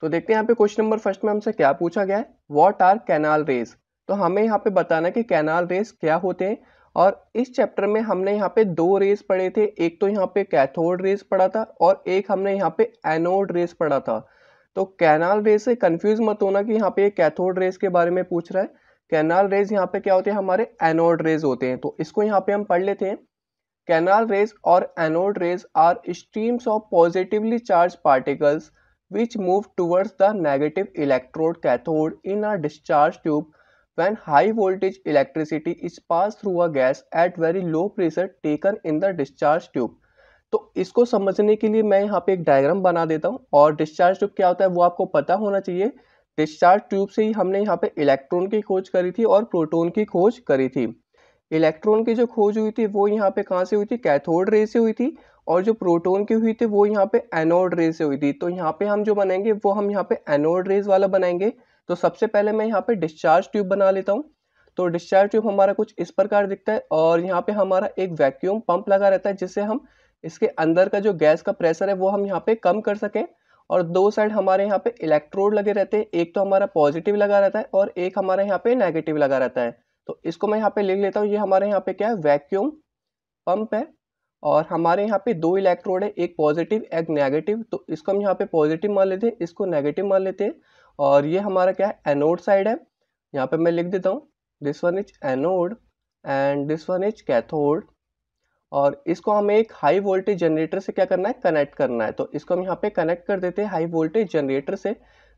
तो देखते हैं यहाँ पे क्वेश्चन नंबर फर्स्ट में हमसे क्या पूछा गया है, व्हाट आर कैनाल रेज। तो हमें यहाँ पे बताना है कि कैनाल रेज क्या होते हैं। और इस चैप्टर में हमने यहाँ पे दो रेज पढ़े थे, एक तो यहाँ पे कैथोड रेज पढ़ा था और एक हमने यहाँ पे एनोड रेज पढ़ा था। तो कैनाल रेज से कंफ्यूज मत होना कि यहाँ पे कैथोड रेज के बारे में पूछ रहा है। कैनाल रेज यहाँ पे क्या होते हैं, हमारे एनोड रेज होते हैं। तो इसको यहाँ पे हम पढ़ लेते हैं। कैनाल रेज और anode rays are streams of positively charge particles which move towards the negative electrode cathode in a discharge tube when high voltage electricity is passed through a gas at very low pressure taken in the discharge tube। तो इसको समझने के लिए मैं यहाँ पे एक diagram बना देता हूँ। और डिस्चार्ज ट्यूब क्या होता है वो आपको पता होना चाहिए। डिस्चार्ज ट्यूब से ही हमने यहाँ पे इलेक्ट्रॉन की खोज करी थी और प्रोटॉन की खोज करी थी। इलेक्ट्रॉन की जो खोज हुई थी वो यहाँ पे कहाँ से हुई थी, कैथोड रे से हुई थी। और जो प्रोटॉन की हुई थी वो यहाँ पे एनोड रेज से हुई थी। तो यहाँ पे हम जो बनाएंगे वो हम यहाँ पे एनोड रेज वाला बनाएंगे। तो सबसे पहले मैं यहाँ पे डिस्चार्ज ट्यूब बना लेता हूँ। तो डिस्चार्ज ट्यूब हमारा कुछ इस प्रकार दिखता है और यहाँ पे हमारा एक वैक्यूम पंप लगा रहता है जिससे हम इसके अंदर का जो गैस का प्रेशर है वो हम यहाँ पे कम कर सकें। और दो साइड हमारे यहाँ पे इलेक्ट्रोड लगे रहते हैं, एक तो हमारा पॉजिटिव लगा रहता है और एक हमारे यहाँ पे नेगेटिव लगा रहता है। तो इसको मैं यहाँ पे लिख लेता हूँ, ये हमारे यहाँ पे क्या है, वैक्यूम पंप है। और हमारे यहाँ पे दो इलेक्ट्रोड है, एक पॉजिटिव एक नेगेटिव। तो इसको हम यहाँ पे पॉजिटिव मान लेते हैं, इसको नेगेटिव मान लेते हैं। और ये हमारा क्या है, एनोड साइड है। यहाँ पे मैं लिख देता हूँ, this one is anode and this one is cathode. और इसको हमें एक हाई वोल्टेज जनरेटर से क्या करना है, कनेक्ट करना है। तो इसको हम यहाँ पे कनेक्ट कर देते हैं हाई वोल्टेज जनरेटर से।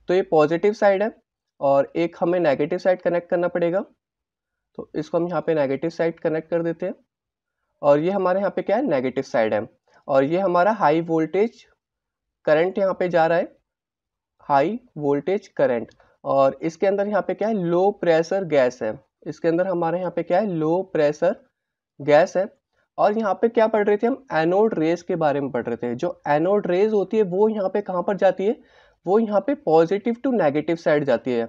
तो ये पॉजिटिव साइड है और एक हमें नेगेटिव साइड कनेक्ट करना पड़ेगा। तो इसको हम यहाँ पे नेगेटिव साइड कनेक्ट कर देते हैं। और ये हमारे यहाँ पे क्या है, नेगेटिव साइड है। और ये हमारा हाई वोल्टेज करंट यहाँ पे जा रहा है, हाई वोल्टेज करंट। और इसके अंदर यहाँ पे क्या है, लो प्रेशर गैस है। इसके अंदर हमारे यहाँ पे क्या है, लो प्रेशर गैस है। और यहाँ पे क्या पढ़ रहे थे हम, एनोड रेज के बारे में पढ़ रहे थे। जो एनोड रेज होती है वो यहाँ पे कहाँ पर जाती है, वो यहाँ पे पॉजिटिव टू नेगेटिव साइड जाती है।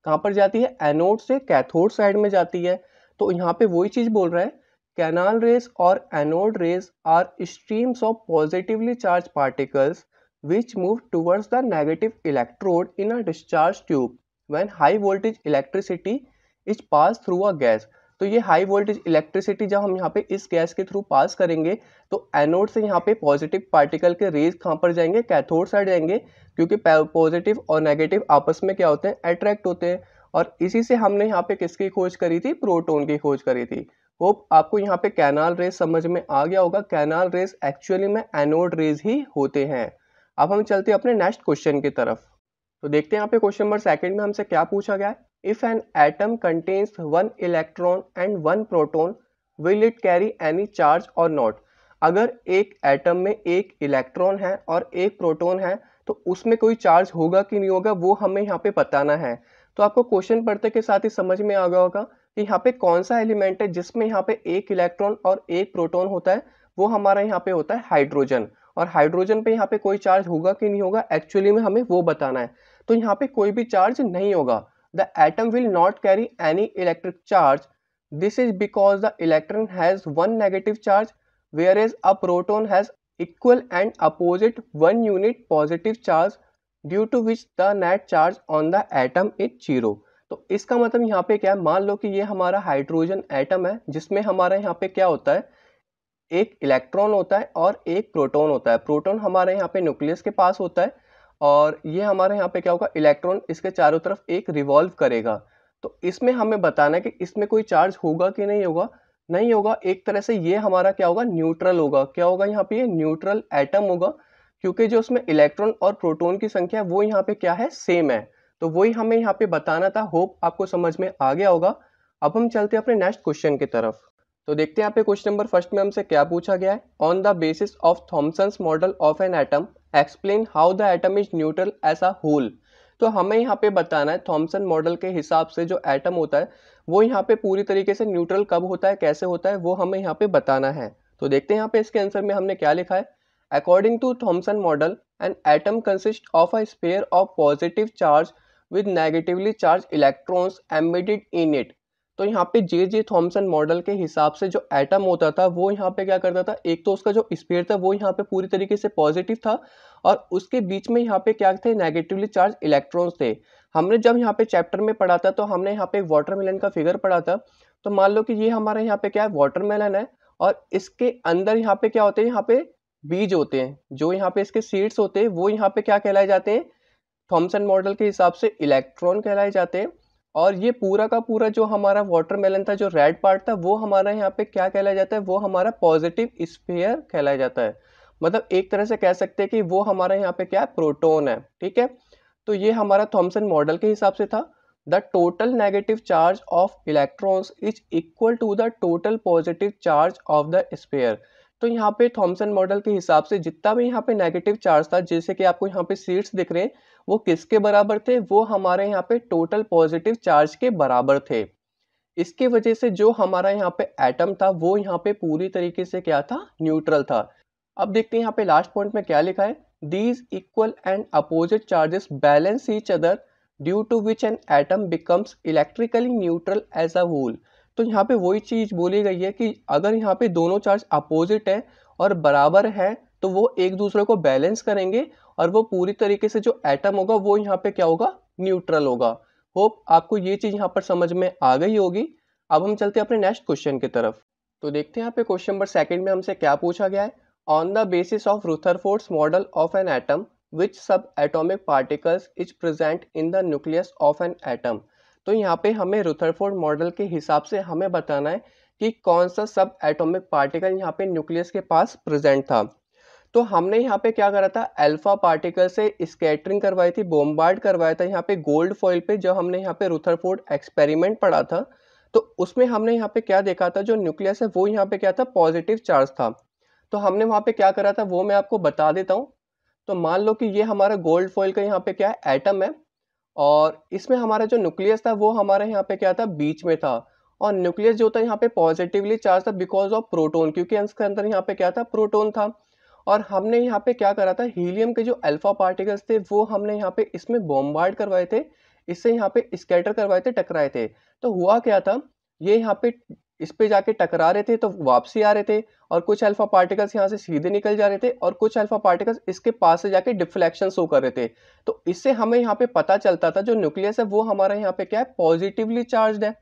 कहाँ पर जाती है, एनोड से कैथोड साइड में जाती है। तो यहाँ पे वही चीज बोल रहा है, कैनाल रेज और anode rays are streams of positively charge particles which move towards the negative electrode in a discharge tube when high voltage electricity is passed through a gas। तो ये हाई वोल्टेज इलेक्ट्रिसिटी जब हम यहाँ पे इस gas के through pass करेंगे तो एनोड से यहाँ पे पॉजिटिव पार्टिकल के रेज कहाँ पर जाएंगे, कैथोड साइड जाएंगे। क्योंकि पॉजिटिव और नेगेटिव आपस में क्या होते हैं, अट्रैक्ट होते हैं। और इसी से हमने यहाँ पे किसकी खोज करी थी, प्रोटॉन की खोज करी थी। होप आपको यहाँ पे कैनाल रेज समझ में आ गया होगा। कैनाल रेज एक्चुअली में एनोड रेज ही होते हैं। अब हम चलते हैं अपने नेक्स्ट क्वेश्चन की तरफ। तो देखते हैं यहाँ पे क्वेश्चन नंबर सेकंड में हमसे क्या पूछा गया है। If an atom contains one electron and one proton will it carry any charge और नॉट। अगर एक एटम में एक इलेक्ट्रॉन है और एक प्रोटॉन है तो उसमें कोई चार्ज होगा कि नहीं होगा वो हमें यहाँ पे बताना है। तो आपको क्वेश्चन पढ़ते के साथ ही समझ में आ गया होगा कि यहाँ पे कौन सा एलिमेंट है जिसमें यहाँ पे एक इलेक्ट्रॉन और एक प्रोटॉन होता है। वो हमारा यहाँ पे होता है हाइड्रोजन। और हाइड्रोजन पे यहाँ पे कोई चार्ज होगा कि नहीं होगा, एक्चुअली में हमें वो बताना है। तो यहाँ पे कोई भी चार्ज नहीं होगा। The atom will not carry any electric charge. This is because the electron has one negative charge whereas a proton has equal and opposite one unit positive charge due to which the net charge on the atom is zero. तो इसका मतलब यहाँ पे क्या है, मान लो कि ये हमारा हाइड्रोजन एटम है जिसमें हमारा यहाँ पे क्या होता है, एक इलेक्ट्रॉन होता है और एक प्रोटॉन होता है। प्रोटॉन हमारे यहाँ पे न्यूक्लियस के पास होता है और ये हमारे यहाँ पे क्या होगा, इलेक्ट्रॉन इसके चारों तरफ एक रिवॉल्व करेगा। तो इसमें हमें बताना है कि इसमें कोई चार्ज होगा कि नहीं होगा। नहीं होगा, एक तरह से ये हमारा क्या होगा, न्यूट्रल होगा। क्या होगा यहाँ पे, ये न्यूट्रल एटम होगा। क्योंकि जो उसमें इलेक्ट्रॉन और प्रोटॉन की संख्या वो यहाँ पे क्या है, सेम है। तो वही हमें यहाँ पे बताना था। होप आपको समझ में आ गया होगा। अब हम चलते हैं अपने नेक्स्ट क्वेश्चन की तरफ। तो देखते हैं यहाँ पे क्वेश्चन नंबर फर्स्ट में हमसे क्या पूछा गया है। On the basis of Thomson's model of an atom explain how the atom is neutral as a whole. तो हमें यहाँ पे बताना है थॉमसन मॉडल के हिसाब से जो एटम होता है वो यहाँ पे पूरी तरीके से न्यूट्रल कब होता है, कैसे होता है, वो हमें यहाँ पे बताना है। तो देखते हैं यहाँ पे इसके आंसर में हमने क्या लिखा है। According to Thomson model an atom consist of a sphere of positive charge with negatively charge electrons embedded in it. तो यहाँ पे जे थॉमसन मॉडल के हिसाब से जो एटम होता था वो यहाँ पे क्या करता था, एक तो उसका जो स्फीयर था वो यहाँ पे पूरी तरीके से पॉजिटिव था और उसके बीच में यहाँ पे क्या थे, नेगेटिवली चार्ज इलेक्ट्रॉन्स थे। हमने जब यहाँ पे चैप्टर में पढ़ा था तो हमने यहाँ पे एक वाटरमेलन का फिगर पढ़ा था। तो मान लो कि ये हमारे यहाँ पे क्या है, वाटरमेलन है और इसके अंदर यहाँ पे क्या होते हैं, यहाँ पे बीज होते हैं, जो यहाँ पे इसके सीड्स होते हैं वो यहाँ पे क्या कहलाए जाते हैं, थॉमसन मॉडल के हिसाब से इलेक्ट्रॉन कहलाए जाते हैं। और ये पूरा का पूरा जो हमारा वाटरमेलन था, जो रेड पार्ट था, वो हमारा यहाँ पे क्या कहलाया जाता है, वो हमारा पॉजिटिव स्फीयर कहलाया जाता है। मतलब एक तरह से कह सकते हैं कि वो हमारा यहाँ पे क्या है, प्रोटॉन है। ठीक है, तो ये हमारा थॉमसन मॉडल के हिसाब से था। The total negative charge of electrons is equal to the total positive charge of the sphere. तो यहाँ पे थॉमसन मॉडल के हिसाब से जितना भी यहाँ पे नेगेटिव चार्ज था, जैसे कि आपको यहाँ पे सीड्स दिख रहे हैं, वो किसके बराबर थे, वो हमारे यहाँ पे टोटल पॉजिटिव चार्ज के बराबर थे। इसकी वजह से जो हमारा यहाँ पे एटम था वो यहाँ पे पूरी तरीके से क्या था, न्यूट्रल था। अब देखते हैं यहाँ पे लास्ट पॉइंट में क्या लिखा है, these equal and opposite charges balance each other due to which an atom becomes electrically neutral as a whole. तो यहाँ पे वही चीज बोली गई है कि अगर यहाँ पे दोनों चार्ज अपोजिट है और बराबर है तो वो एक दूसरे को बैलेंस करेंगे और वो पूरी तरीके से जो एटम होगा वो यहाँ पे क्या होगा, न्यूट्रल होगा। होप आपको ये चीज यहाँ पर समझ में आ गई होगी। अब हम चलते हैं अपने नेक्स्ट क्वेश्चन की तरफ। तो देखते हैं यहाँ पे क्वेश्चन नंबर 2 में हमसे क्या पूछा गया है, on the basis of Rutherford's model of an atom which subatomic particles is present in the nucleus of an atom. तो यहाँ पे हमें रुथरफोर्ड मॉडल के हिसाब से हमें बताना है कि कौन सा सब एटॉमिक पार्टिकल यहाँ पे न्यूक्लियस के पास प्रेजेंट था। तो हमने यहाँ पे क्या करा था, अल्फा पार्टिकल से स्कैटरिंग करवाई थी, बॉम्बार्ड करवाया था यहाँ पे गोल्ड फॉइल पे, जो हमने यहाँ पे रुथरफोर्ड एक्सपेरिमेंट पढ़ा था। तो उसमें हमने यहाँ पे क्या देखा था, जो न्यूक्लियस है वो यहाँ पे क्या था, पॉजिटिव चार्ज था। तो हमने वहाँ पे क्या करा था वो मैं आपको बता देता हूँ। तो मान लो कि ये हमारा गोल्ड फॉइल का यहाँ पे क्या है, एटम है और इसमें हमारा जो न्यूक्लियस था वो हमारे यहाँ पे क्या था, बीच में था। और न्यूक्लियस जो था यहाँ पे पॉजिटिवली चार्ज था बिकॉज ऑफ प्रोटोन, क्योंकि इसके अंदर यहाँ पे क्या था, प्रोटोन था। और हमने यहाँ पे क्या करा था, हीलियम के जो अल्फा पार्टिकल्स थे वो हमने यहाँ पे इसमें बॉम्बार्ड करवाए थे, इससे यहाँ पे स्कैटर करवाए थे, टकराए थे। तो हुआ क्या था, ये यहाँ पे इस पे जाके टकरा रहे थे तो वापसी आ रहे थे और कुछ अल्फा पार्टिकल्स यहाँ से सीधे निकल जा रहे थे और कुछ अल्फा पार्टिकल्स इसके पास से जाके डिफ्लेक्शन शो कर रहे थे। तो इससे हमें यहाँ पे पता चलता था जो न्यूक्लियस है वो हमारा यहाँ पे क्या है, पॉजिटिवली चार्ज है।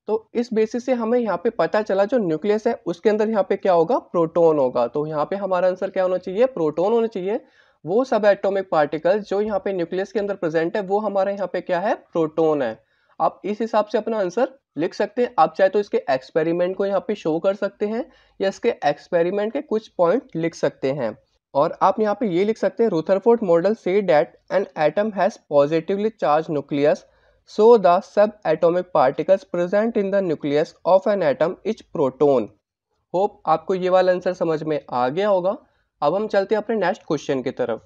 तो इस बेसिस से हमें यहाँ पे पता चला जो न्यूक्लियस है उसके अंदर यहाँ पे क्या होगा, प्रोटॉन होगा। तो यहाँ पे हमारा आंसर क्या होना चाहिए, प्रोटॉन होना चाहिए। वो सब एटॉमिक पार्टिकल्स जो यहाँ पे न्यूक्लियस के अंदर प्रेजेंट है वो हमारे यहाँ पे क्या है, प्रोटॉन है। आप इस हिसाब से अपना आंसर लिख सकते हैं। आप चाहे तो इसके एक्सपेरिमेंट को यहाँ पे शो कर सकते हैं या इसके एक्सपेरिमेंट के कुछ पॉइंट लिख सकते हैं। और आप यहाँ पे ये लिख सकते हैं, Rutherford model say that an atom has positively charge nucleus, so the subatomic particles present in the nucleus of an atom is proton। Hope आपको ये वाला आंसर समझ में आ गया होगा। अब हम चलते हैं अपने नेक्स्ट क्वेश्चन की तरफ।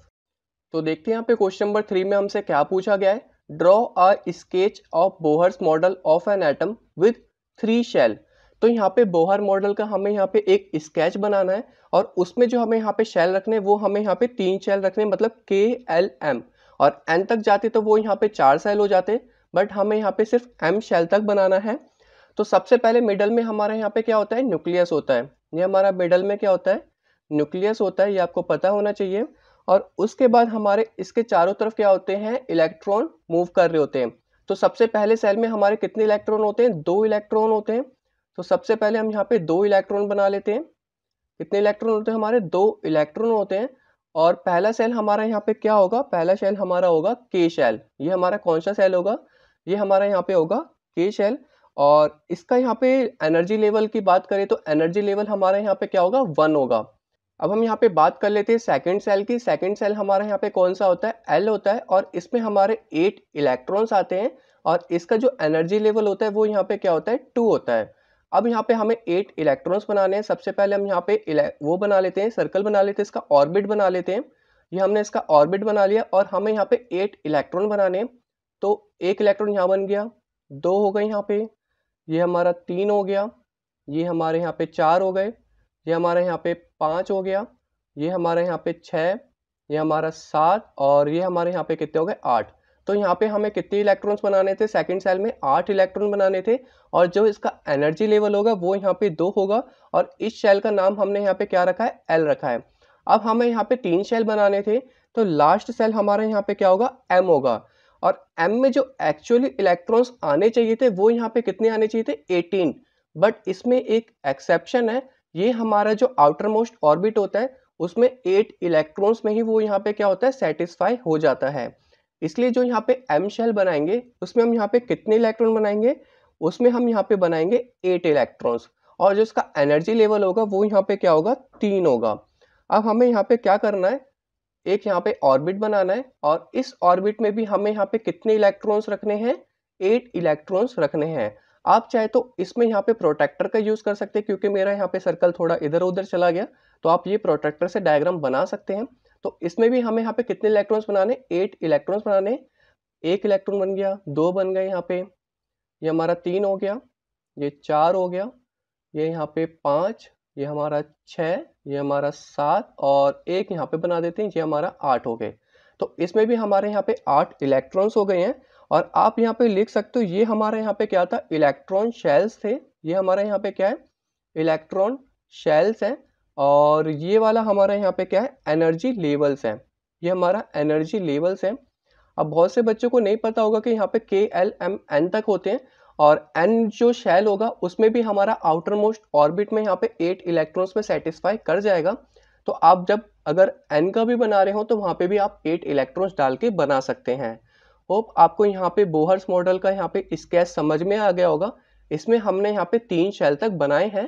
तो देखते हैं यहाँ पे क्वेश्चन नंबर 3 में हमसे क्या पूछा गया है, draw a sketch of Bohr's model of an atom with 3 shell. तो यहाँ पे बोहर मॉडल का हमें यहाँ पे एक स्केच बनाना है और उसमें जो हमें यहाँ पे शेल रखने वो हमें यहाँ पे 3 शेल रखने, मतलब KLM। और N तक जाते तो वो यहाँ पे 4 शेल हो जाते, बट हमें यहाँ पे सिर्फ M शेल तक बनाना है। तो सबसे पहले मिडल में हमारा यहाँ पे क्या होता है, न्यूक्लियस होता है। ये हमारा मिडल में क्या होता है, न्यूक्लियस होता है, ये आपको पता होना चाहिए। और उसके बाद हमारे इसके चारों तरफ क्या होते हैं, इलेक्ट्रॉन मूव कर रहे होते हैं। तो सबसे पहले सेल में हमारे कितने इलेक्ट्रॉन होते हैं, 2 इलेक्ट्रॉन होते हैं। तो सबसे पहले हम यहाँ पे 2 इलेक्ट्रॉन बना लेते हैं। कितने इलेक्ट्रॉन होते हैं हमारे, 2 इलेक्ट्रॉन होते हैं। और पहला सेल हमारा यहाँ पे क्या होगा, पहला सेल हमारा होगा K शेल। ये हमारा कौन सा सेल होगा, ये हमारा यहाँ पे होगा K शेल। और इसका यहाँ पे एनर्जी लेवल की बात करें तो एनर्जी लेवल हमारा यहाँ पे क्या होगा, 1 होगा। अब हम यहाँ पे बात कर लेते हैं सेकंड सेल की। सेकंड सेल हमारा यहाँ पे कौन सा होता है, L होता है और इसमें हमारे 8 इलेक्ट्रॉन्स आते हैं और इसका जो एनर्जी लेवल होता है वो यहाँ पे क्या होता है, 2 होता है। अब यहाँ पे हमें 8 इलेक्ट्रॉन्स बनाने हैं। सबसे पहले हम यहाँ पे वो बना लेते हैं, सर्कल बना लेते हैं, इसका ऑर्बिट बना लेते हैं। ये हमने इसका ऑर्बिट बना लिया और हमें यहाँ पे 8 इलेक्ट्रॉन बनाने हैं। तो एक इलेक्ट्रॉन यहाँ बन गया, 2 हो गए यहाँ पे, ये हमारा 3 हो गया, ये हमारे यहाँ पे 4 हो गए, ये हमारे यहाँ पे 5 हो गया, ये हमारे यहाँ पे 6, ये हमारा 7 और ये हमारे यहाँ पे कितने हो गए, 8। तो यहाँ पे हमें कितने इलेक्ट्रॉन्स बनाने थे, सेकंड सेल में 8 इलेक्ट्रॉन बनाने थे और जो इसका एनर्जी लेवल होगा वो यहाँ पे 2 होगा और इस शेल का नाम हमने यहाँ पे क्या रखा है, एल रखा है। अब हमें यहाँ पे 3 शेल बनाने थे तो लास्ट सेल हमारा यहाँ पे क्या होगा, एम होगा और एम में जो एक्चुअली इलेक्ट्रॉन्स आने चाहिए थे वो यहाँ पे कितने आने चाहिए थे, 18। बट इसमें एक एक्सेप्शन है, ये हमारा जो आउटर मोस्ट ऑर्बिट होता है उसमें 8 इलेक्ट्रॉन्स में ही वो यहाँ पे क्या होता है, सेटिस्फाई हो जाता है। इसलिए जो यहाँ पे एम शेल बनाएंगे उसमें हम यहाँ पे कितने इलेक्ट्रॉन बनाएंगे, उसमें हम यहाँ पे बनाएंगे 8 इलेक्ट्रॉन्स और जो इसका एनर्जी लेवल होगा वो यहाँ पे क्या होगा, 3 होगा। अब हमें यहाँ पे क्या करना है, एक यहाँ पे ऑर्बिट बनाना है और इस ऑर्बिट में भी हमें यहाँ पे कितने इलेक्ट्रॉन्स रखने हैं, 8 इलेक्ट्रॉन्स रखने हैं। आप चाहे तो इसमें यहाँ पे प्रोटेक्टर का यूज कर सकते हैं, क्योंकि मेरा यहाँ पे सर्कल थोड़ा इधर उधर चला गया तो आप ये प्रोटेक्टर से डायग्राम बना सकते हैं। तो इसमें भी हमें यहाँ पे कितने इलेक्ट्रॉन्स बनाने, 8 इलेक्ट्रॉन्स बनाने। एक इलेक्ट्रॉन बन गया, 2 बन गए यहाँ पे, ये हमारा 3 हो गया, ये 4 हो गया, ये यहाँ पे 5, ये हमारा 6, ये हमारा 7 और एक यहाँ पे बना देते हैं, ये हमारा 8 हो गए। तो इसमें भी हमारे यहाँ पे 8 इलेक्ट्रॉन्स हो गए हैं और आप यहाँ पे लिख सकते हो ये हमारे यहाँ पे क्या था, इलेक्ट्रॉन शेल्स थे। ये हमारा यहाँ पे क्या है, इलेक्ट्रॉन शेल्स है और ये वाला हमारा यहाँ पे क्या है, एनर्जी लेवल्स है। ये हमारा एनर्जी लेवल्स है। अब बहुत से बच्चों को नहीं पता होगा कि यहाँ पे के एल एम एन तक होते हैं और एन जो शेल होगा उसमें भी हमारा आउटर मोस्ट ऑर्बिट में यहाँ पे 8 इलेक्ट्रॉन्स में सेटिस्फाई कर जाएगा। तो आप जब अगर एन का भी बना रहे हो तो वहाँ पे भी आप 8 इलेक्ट्रॉन्स डाल के बना सकते हैं। होप आपको यहाँ पे बोहर्स मॉडल का यहाँ पे स्केच समझ में आ गया होगा। इसमें हमने यहाँ पे 3 शेल तक बनाए हैं,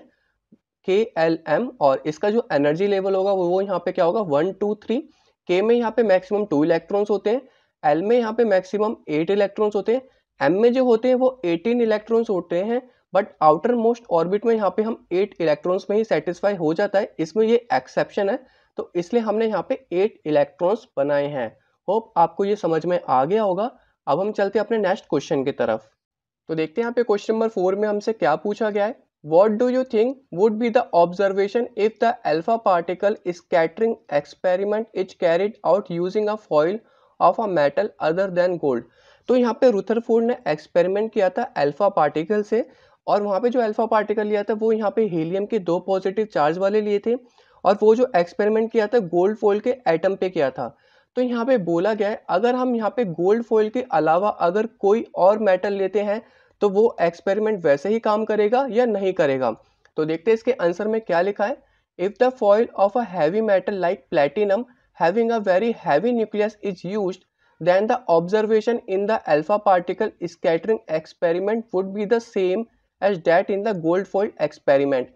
के एल एम, और इसका जो एनर्जी लेवल होगा वो यहाँ पे क्या होगा, 1 2 3। के में यहाँ पे मैक्सिमम 2 इलेक्ट्रॉन्स होते हैं, एल में यहाँ पे मैक्सिमम 8 इलेक्ट्रॉन्स होते हैं, एम में जो होते हैं वो 18 इलेक्ट्रॉन्स होते हैं। बट आउटर मोस्ट ऑर्बिट में यहाँ पे हम 8 इलेक्ट्रॉन्स में ही सेटिस्फाई हो जाता है, इसमें ये एक्सेप्शन है। तो इसलिए हमने यहाँ पे 8 इलेक्ट्रॉन्स बनाए हैं। होप आपको ये समझ में आ गया होगा। अब हम चलते हैं अपने नेक्स्ट क्वेश्चन की तरफ। तो देखते हैं यहाँ पे क्वेश्चन नंबर 4 में हमसे क्या पूछा गया है। What do you think would be the observation if the alpha particle scattering experiment is carried out using a foil of a metal other than gold? तो यहाँ पे रुथरफोर्ड ने एक्सपेरिमेंट किया था अल्फा पार्टिकल से और वहाँ पे जो अल्फा पार्टिकल लिया था वो यहाँ पे हीलियम के 2 पॉजिटिव चार्ज वाले लिए थे और वो जो एक्सपेरिमेंट किया था गोल्ड फॉइल के एटम पे किया था। तो यहाँ पे बोला गया है अगर हम यहाँ पे गोल्ड फॉइल के अलावा अगर कोई और मेटल लेते हैं तो वो एक्सपेरिमेंट वैसे ही काम करेगा या नहीं करेगा। तो देखते हैं इसके आंसर में क्या लिखा है। If the foil of a heavy metal like platinum having a very heavy nucleus is used then the observation in the alpha particle scattering experiment would be the same as that in the gold foil experiment।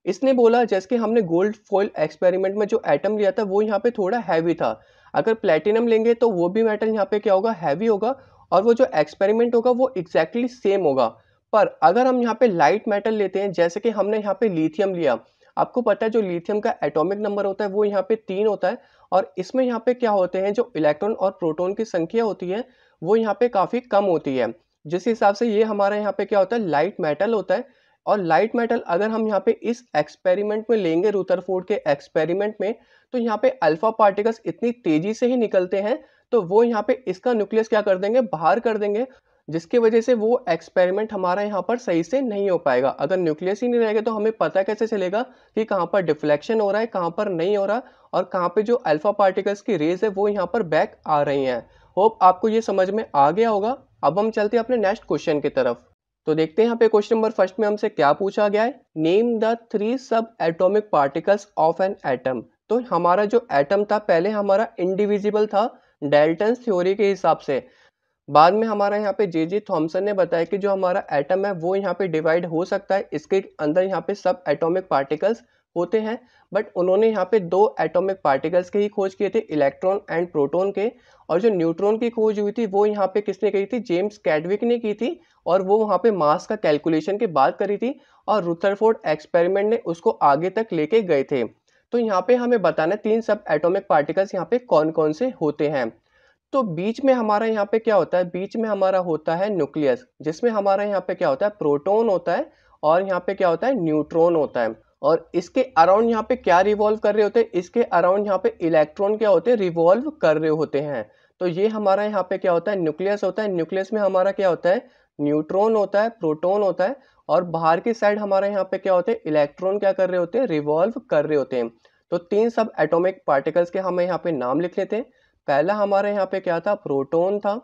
इसने बोला जैसे कि हमने gold foil experiment में जो atom लिया था वो यहाँ पे थोड़ा हैवी था, अगर प्लेटिनम लेंगे तो वो भी मेटल यहाँ पे क्या होगा, हैवी होगा और वो जो एक्सपेरिमेंट होगा वो एग्जैक्टली सेम होगा। पर अगर हम यहाँ पे लाइट मेटल लेते हैं जैसे कि हमने यहाँ पे लिथियम लिया, आपको पता है जो लिथियम का एटॉमिक नंबर होता है वो यहाँ पे 3 होता है और इसमें यहाँ पे क्या होते हैं जो इलेक्ट्रॉन और प्रोटॉन की संख्या होती है वो यहाँ पे काफ़ी कम होती है, जिस हिसाब से ये हमारा यहाँ पे क्या होता है, लाइट मेटल होता है। और लाइट मेटल अगर हम यहाँ पे इस एक्सपेरिमेंट में लेंगे रुथरफोर्ड के एक्सपेरिमेंट में तो यहाँ पे अल्फा पार्टिकल्स इतनी तेजी से ही निकलते हैं तो वो यहाँ पे इसका न्यूक्लियस क्या कर देंगे, बाहर कर देंगे, जिसकी वजह से वो एक्सपेरिमेंट हमारा यहाँ पर सही से नहीं हो पाएगा। अगर न्यूक्लियस ही नहीं रहेगा तो हमें पता कैसे चलेगा कि कहाँ पर डिफ्लेक्शन हो रहा है, कहाँ पर नहीं हो रहा और कहाँ पे जो अल्फा पार्टिकल्स की रेज है वो यहाँ पर बैक आ रही हैं। होप आपको ये समझ में आ गया होगा। अब हम चलते हैं अपने नेक्स्ट क्वेश्चन की तरफ। तो देखते हैं यहाँ पे क्वेश्चन नंबर फर्स्ट में हमसे क्या पूछा गया है। नेम द 3 सब atomic particles of an atom. तो हमारा जो एटम था पहले हमारा इंडिविजिबल था डाल्टन थ्योरी के हिसाब से, बाद में हमारा यहाँ पे जे थॉमसन ने बताया कि जो हमारा एटम है वो यहाँ पे डिवाइड हो सकता है, इसके अंदर यहाँ पे सब एटॉमिक पार्टिकल्स होते हैं। बट उन्होंने यहाँ पे 2 एटॉमिक पार्टिकल्स के ही खोज किए थे, इलेक्ट्रॉन एंड प्रोटॉन के, और जो न्यूट्रॉन की खोज हुई थी वो यहाँ पे किसने की थी, जेम्स कैडविक ने की थी और वो वहाँ पे मास का कैलकुलेशन के बाद करी थी और रुथरफोर्ड एक्सपेरिमेंट ने उसको आगे तक लेके गए थे। तो यहाँ पे हमें बताना 3 सब एटॉमिक पार्टिकल्स यहाँ पे कौन कौन से होते हैं। तो बीच में हमारा यहाँ पे क्या होता है, बीच में हमारा होता है न्यूक्लियस, जिसमें हमारा यहाँ पे क्या होता है, प्रोटॉन होता है और यहाँ पे क्या होता है, न्यूट्रॉन होता है। और इसके अराउंड यहाँ पे क्या रिवॉल्व कर रहे होते हैं, इसके अराउंड यहाँ पे इलेक्ट्रॉन क्या होते हैं, रिवॉल्व कर रहे होते हैं। तो ये हमारा यहाँ पे क्या होता है, न्यूक्लियस होता है। न्यूक्लियस में हमारा क्या होता है, न्यूट्रॉन होता है, प्रोटॉन होता है, और बाहर की साइड हमारे यहाँ पे क्या होते हैं, इलेक्ट्रॉन क्या कर रहे होते हैं, रिवॉल्व कर रहे होते हैं। तो 3 सब एटॉमिक पार्टिकल्स के हमें यहाँ पे नाम लिख लेते हैं। पहला हमारे यहाँ पे क्या था, प्रोटॉन था।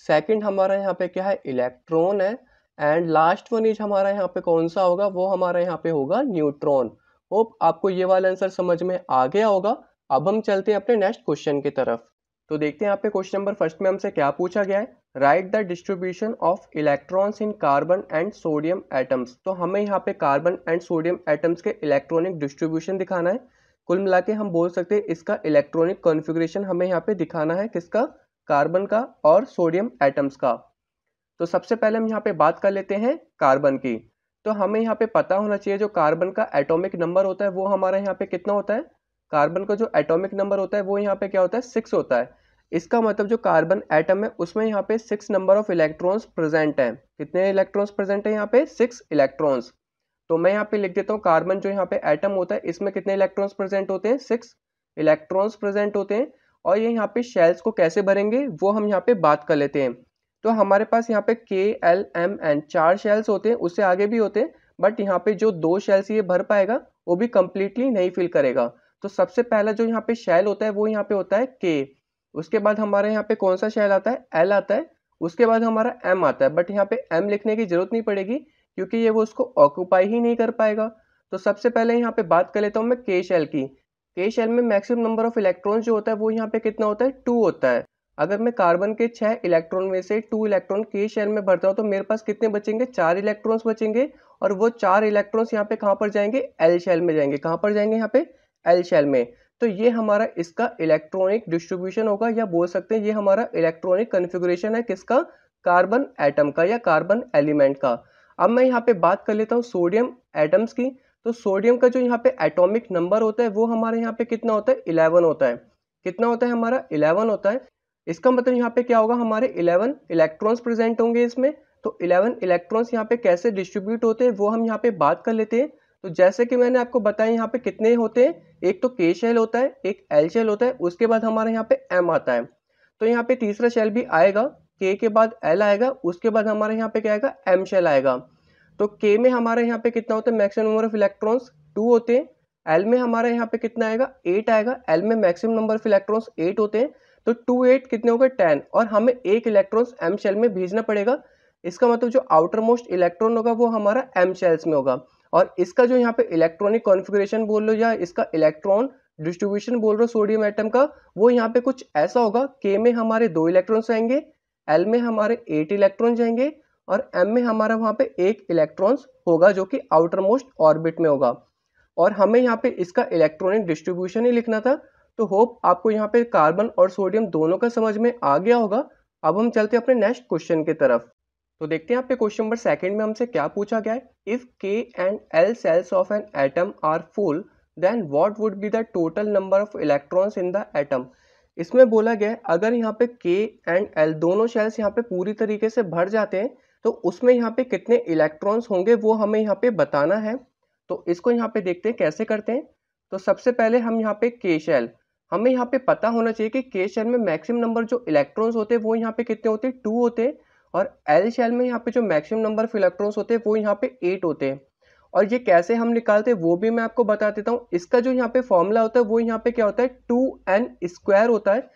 सेकंड हमारा यहाँ पे क्या है, इलेक्ट्रॉन है। एंड लास्ट वन इज हमारा यहाँ पे कौन सा होगा, वो हमारा यहाँ पे होगा न्यूट्रॉन। होप आपको ये वाला आंसर समझ में आ गया होगा। अब हम चलते हैं अपने नेक्स्ट क्वेश्चन की तरफ। तो देखते हैं यहाँ पे क्वेश्चन नंबर फर्स्ट में हमसे क्या पूछा गया है। Right the distribution of electrons in carbon and sodium atoms. तो हमें यहाँ पे कार्बन एंड सोडियम एटम्स के इलेक्ट्रॉनिक डिस्ट्रीब्यूशन दिखाना है। कुल मिला के हम बोल सकते हैं इसका इलेक्ट्रॉनिक कॉन्फ़िगरेशन हमें यहाँ पे दिखाना है, किसका, कार्बन का और सोडियम एटम्स का। तो सबसे पहले हम यहाँ पे बात कर लेते हैं कार्बन की। तो हमें यहाँ पे पता होना चाहिए जो कार्बन का एटॉमिक नंबर होता है वो हमारा यहाँ पे कितना होता है। कार्बन का जो एटॉमिक नंबर होता है वो यहाँ पे क्या होता है, 6 होता है। इसका मतलब जो कार्बन एटम है उसमें यहाँ पे 6 नंबर ऑफ इलेक्ट्रॉन्स प्रेजेंट है। कितने इलेक्ट्रॉन्स प्रेजेंट है यहाँ पे, 6 इलेक्ट्रॉन्स। तो मैं यहाँ पे लिख देता हूँ कार्बन जो यहाँ पे एटम होता है इसमें कितने इलेक्ट्रॉन्स प्रेजेंट होते हैं, 6 इलेक्ट्रॉन्स प्रेजेंट होते हैं। और ये यहाँ पे शेल्स को कैसे भरेंगे वो हम यहाँ पे बात कर लेते हैं। तो हमारे पास यहाँ पे के एल एम एन 4 शेल्स होते हैं, उससे आगे भी होते हैं, बट यहाँ पे जो 2 शेल्स ये भर पाएगा वो भी कंप्लीटली नहीं फिल करेगा। तो सबसे पहला जो यहाँ पे शेल होता है वो यहाँ पे होता है के। उसके बाद हमारे यहाँ पे कौन सा शेल आता है, एल आता है। उसके बाद हमारा एम आता है, बट यहाँ पे एम लिखने की जरूरत नहीं पड़ेगी क्योंकि ये वो उसको ऑक्यूपाई ही नहीं कर पाएगा। तो सबसे पहले यहाँ पे बात कर लेता हूँ मैं के शेल की। के शेल में मैक्सिमम नंबर ऑफ इलेक्ट्रॉन्स जो होता है वो यहाँ पे कितना होता है, 2 होता है। अगर मैं कार्बन के 6 इलेक्ट्रॉन में से 2 इलेक्ट्रॉन के शेल में भरता हूँ तो मेरे पास कितने बचेंगे, 4 इलेक्ट्रॉन्स बचेंगे। और वो 4 इलेक्ट्रॉन्स यहाँ पे कहाँ पर जाएंगे, एल शेल में जाएंगे। कहाँ पर जाएंगे, यहाँ पे एल शेल में। तो ये हमारा इसका इलेक्ट्रॉनिक डिस्ट्रीब्यूशन होगा, या बोल सकते हैं ये हमारा इलेक्ट्रॉनिक कॉन्फ़िगरेशन है, किसका, कार्बन एटम का या कार्बन एलिमेंट का। अब मैं यहाँ पे बात कर लेता हूँ सोडियम एटम्स की। तो सोडियम का जो यहाँ पे एटॉमिक नंबर होता है वो हमारे यहाँ पे कितना होता है, 11 होता है। कितना होता है हमारा, 11 होता है। इसका मतलब यहाँ पे क्या होगा, हमारे 11 इलेक्ट्रॉन्स प्रेजेंट होंगे इसमें। तो 11 इलेक्ट्रॉन्स यहाँ पे कैसे डिस्ट्रीब्यूट होते हैं वो हम यहाँ पे बात कर लेते हैं। तो जैसे कि मैंने आपको बताया यहाँ पे कितने होते हैं, एक तो के शेल होता है, एक एल शेल होता है, उसके बाद हमारे यहाँ पे एम आता है। तो यहाँ पे तीसरा शेल भी आएगा, के के बाद एल आएगा, उसके बाद हमारे यहाँ पे क्या आएगा, एम शेल आएगा। तो के में हमारे यहाँ पे कितना होता है, मैक्सिमम नंबर ऑफ इलेक्ट्रॉन्स 2 होते हैं। एल में हमारे यहाँ पे कितना आएगा, 8 आएगा। एल में मैक्सिमम नंबर ऑफ इलेक्ट्रॉन्स 8 होते हैं। तो 2 8 कितने हो गए, 10। और हमें एक इलेक्ट्रॉन्स एम शेल में भेजना पड़ेगा। इसका मतलब जो आउटर मोस्ट इलेक्ट्रॉन होगा वो हमारा एम शेल्स में होगा। और इसका जो यहाँ पे इलेक्ट्रॉनिक कॉन्फ़िगरेशन बोल लो या इसका इलेक्ट्रॉन डिस्ट्रीब्यूशन बोल रहे हो सोडियम एटम का, वो यहाँ पे कुछ ऐसा होगा, के में हमारे 2 इलेक्ट्रॉन्स आएंगे, एल में हमारे 8 इलेक्ट्रॉन जाएंगे, और एम में हमारा वहाँ पे 1 इलेक्ट्रॉन्स होगा जो कि आउटर मोस्ट ऑर्बिट में होगा। और हमें यहाँ पे इसका इलेक्ट्रॉनिक डिस्ट्रीब्यूशन ही लिखना था। तो होप आपको यहाँ पे कार्बन और सोडियम दोनों का समझ में आ गया होगा। अब हम चलते हैं अपने नेक्स्ट क्वेश्चन की तरफ। तो देखते हैं यहाँ पे क्वेश्चन नंबर सेकंड में हमसे क्या पूछा गया है। If K and L shells of an atom are full then what would be the total number of electrons in the atom. इसमें बोला गया है अगर यहाँ पे के एंड एल दोनों शेल्स यहाँ पे पूरी तरीके से भर जाते हैं तो उसमें यहाँ पे कितने इलेक्ट्रॉन्स होंगे वो हमें यहाँ पे बताना है। तो इसको यहाँ पे देखते हैं कैसे करते हैं। तो सबसे पहले हम यहाँ पे के शेल, हमें यहाँ पे पता होना चाहिए कि के शेल में मैक्सिमम नंबर जो इलेक्ट्रॉन्स होते हैं वो यहाँ पे कितने होते हैं, 2 होते हैं। और एल शेल में यहाँ पे जो मैक्सिमम नंबर ऑफ इलेक्ट्रॉन्स होते हैं वो यहाँ पे 8 होते हैं। और ये कैसे हम निकालते हैं वो भी मैं आपको बता देता हूँ। इसका जो यहाँ पे फॉर्मूला होता है वो यहाँ पे क्या होता है, 2n² होता है।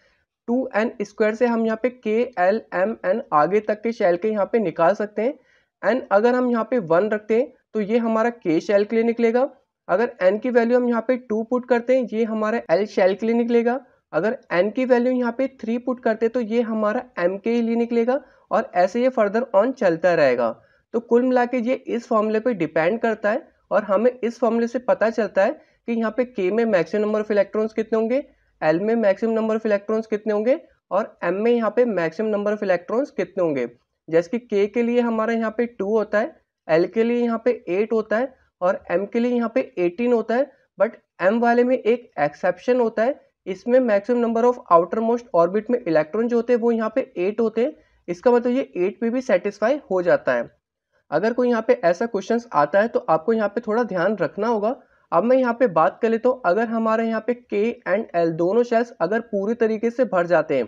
2n² से हम यहाँ पे के एल एम एन आगे तक के शेल के यहाँ पे निकाल सकते हैं। एन अगर हम यहाँ पे 1 रखते हैं तो ये हमारा के शेल के लिए निकलेगा। अगर एन की वैल्यू हम यहाँ पे 2 पुट करते हैं ये हमारा एल शेल के लिए निकलेगा। अगर एन की वैल्यू यहाँ पे 3 पुट करते हैं तो ये हमारा एम के लिए निकलेगा। और ऐसे ये फर्दर ऑन चलता रहेगा। तो कुल मिला के ये इस फॉर्मूले पे डिपेंड करता है। और हमें इस फॉर्मूले से पता चलता है कि यहाँ पे के में मैक्सिमम नंबर ऑफ इलेक्ट्रॉन्स कितने होंगे, एल में मैक्सिमम नंबर ऑफ इलेक्ट्रॉन्स कितने होंगे, और एम में यहाँ पे मैक्सिमम नंबर ऑफ इलेक्ट्रॉन्स कितने होंगे। जैसे कि के लिए हमारा यहाँ पे 2 होता है, एल के लिए यहाँ पे 8 होता है, और एम के लिए यहाँ पे 18 होता है। बट एम वाले में एक एक्सेप्शन होता है, इसमें maximum number of outer most orbit में इलेक्ट्रॉन जो होते हैं वो यहाँ पे 8 होते हैं। इसका मतलब ये 8 पे भी सेटिस्फाई हो जाता है। अगर कोई यहाँ पे ऐसा क्वेश्चन आता है तो आपको यहाँ पे थोड़ा ध्यान रखना होगा। अब मैं यहाँ पे बात कर लेता हूँ, अगर हमारे यहाँ पे के एंड एल दोनों शेल्स अगर पूरी तरीके से भर जाते हैं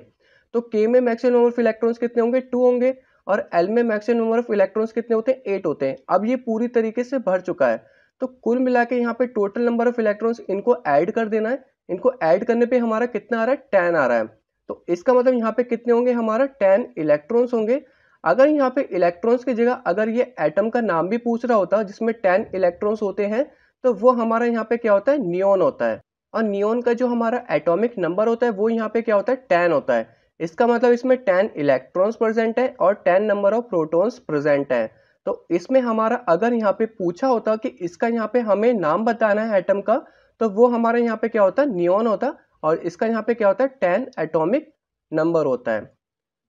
तो K में मैक्सिमम नंबर ऑफ इलेक्ट्रॉन्स कितने होंगे, 2 होंगे, और L में मैक्सिमम नंबर ऑफ इलेक्ट्रॉन्स कितने होते हैं, 8 होते हैं। अब ये पूरी तरीके से भर चुका है, तो कुल मिला के यहाँ पे टोटल नंबर ऑफ इलेक्ट्रॉन्स इनको ऐड कर देना है। इनको ऐड करने पे हमारा कितना आ रहा है, 10 आ रहा है। तो इसका मतलब यहाँ पे कितने होंगे, हमारा 10 इलेक्ट्रॉन्स होंगे। अगर यहाँ पे इलेक्ट्रॉन्स की जगह अगर ये एटम का नाम भी पूछ रहा होता जिसमें 10 इलेक्ट्रॉन्स होते हैं, तो वो हमारा यहाँ पे क्या होता है, नियॉन होता है। और नियॉन का जो हमारा एटॉमिक नंबर होता है वो यहाँ पे क्या होता है, 10 होता है। इसका मतलब इसमें 10 इलेक्ट्रॉन्स प्रेजेंट है और 10 नंबर ऑफ प्रोटॉन्स प्रेजेंट है। तो इसमें हमारा अगर यहाँ पे पूछा होता कि इसका यहाँ पे हमें नाम बताना है एटम का, तो वो हमारे यहाँ पे क्या होता है, नियॉन होता, और इसका यहाँ पे क्या होता है, 10 एटॉमिक नंबर होता है।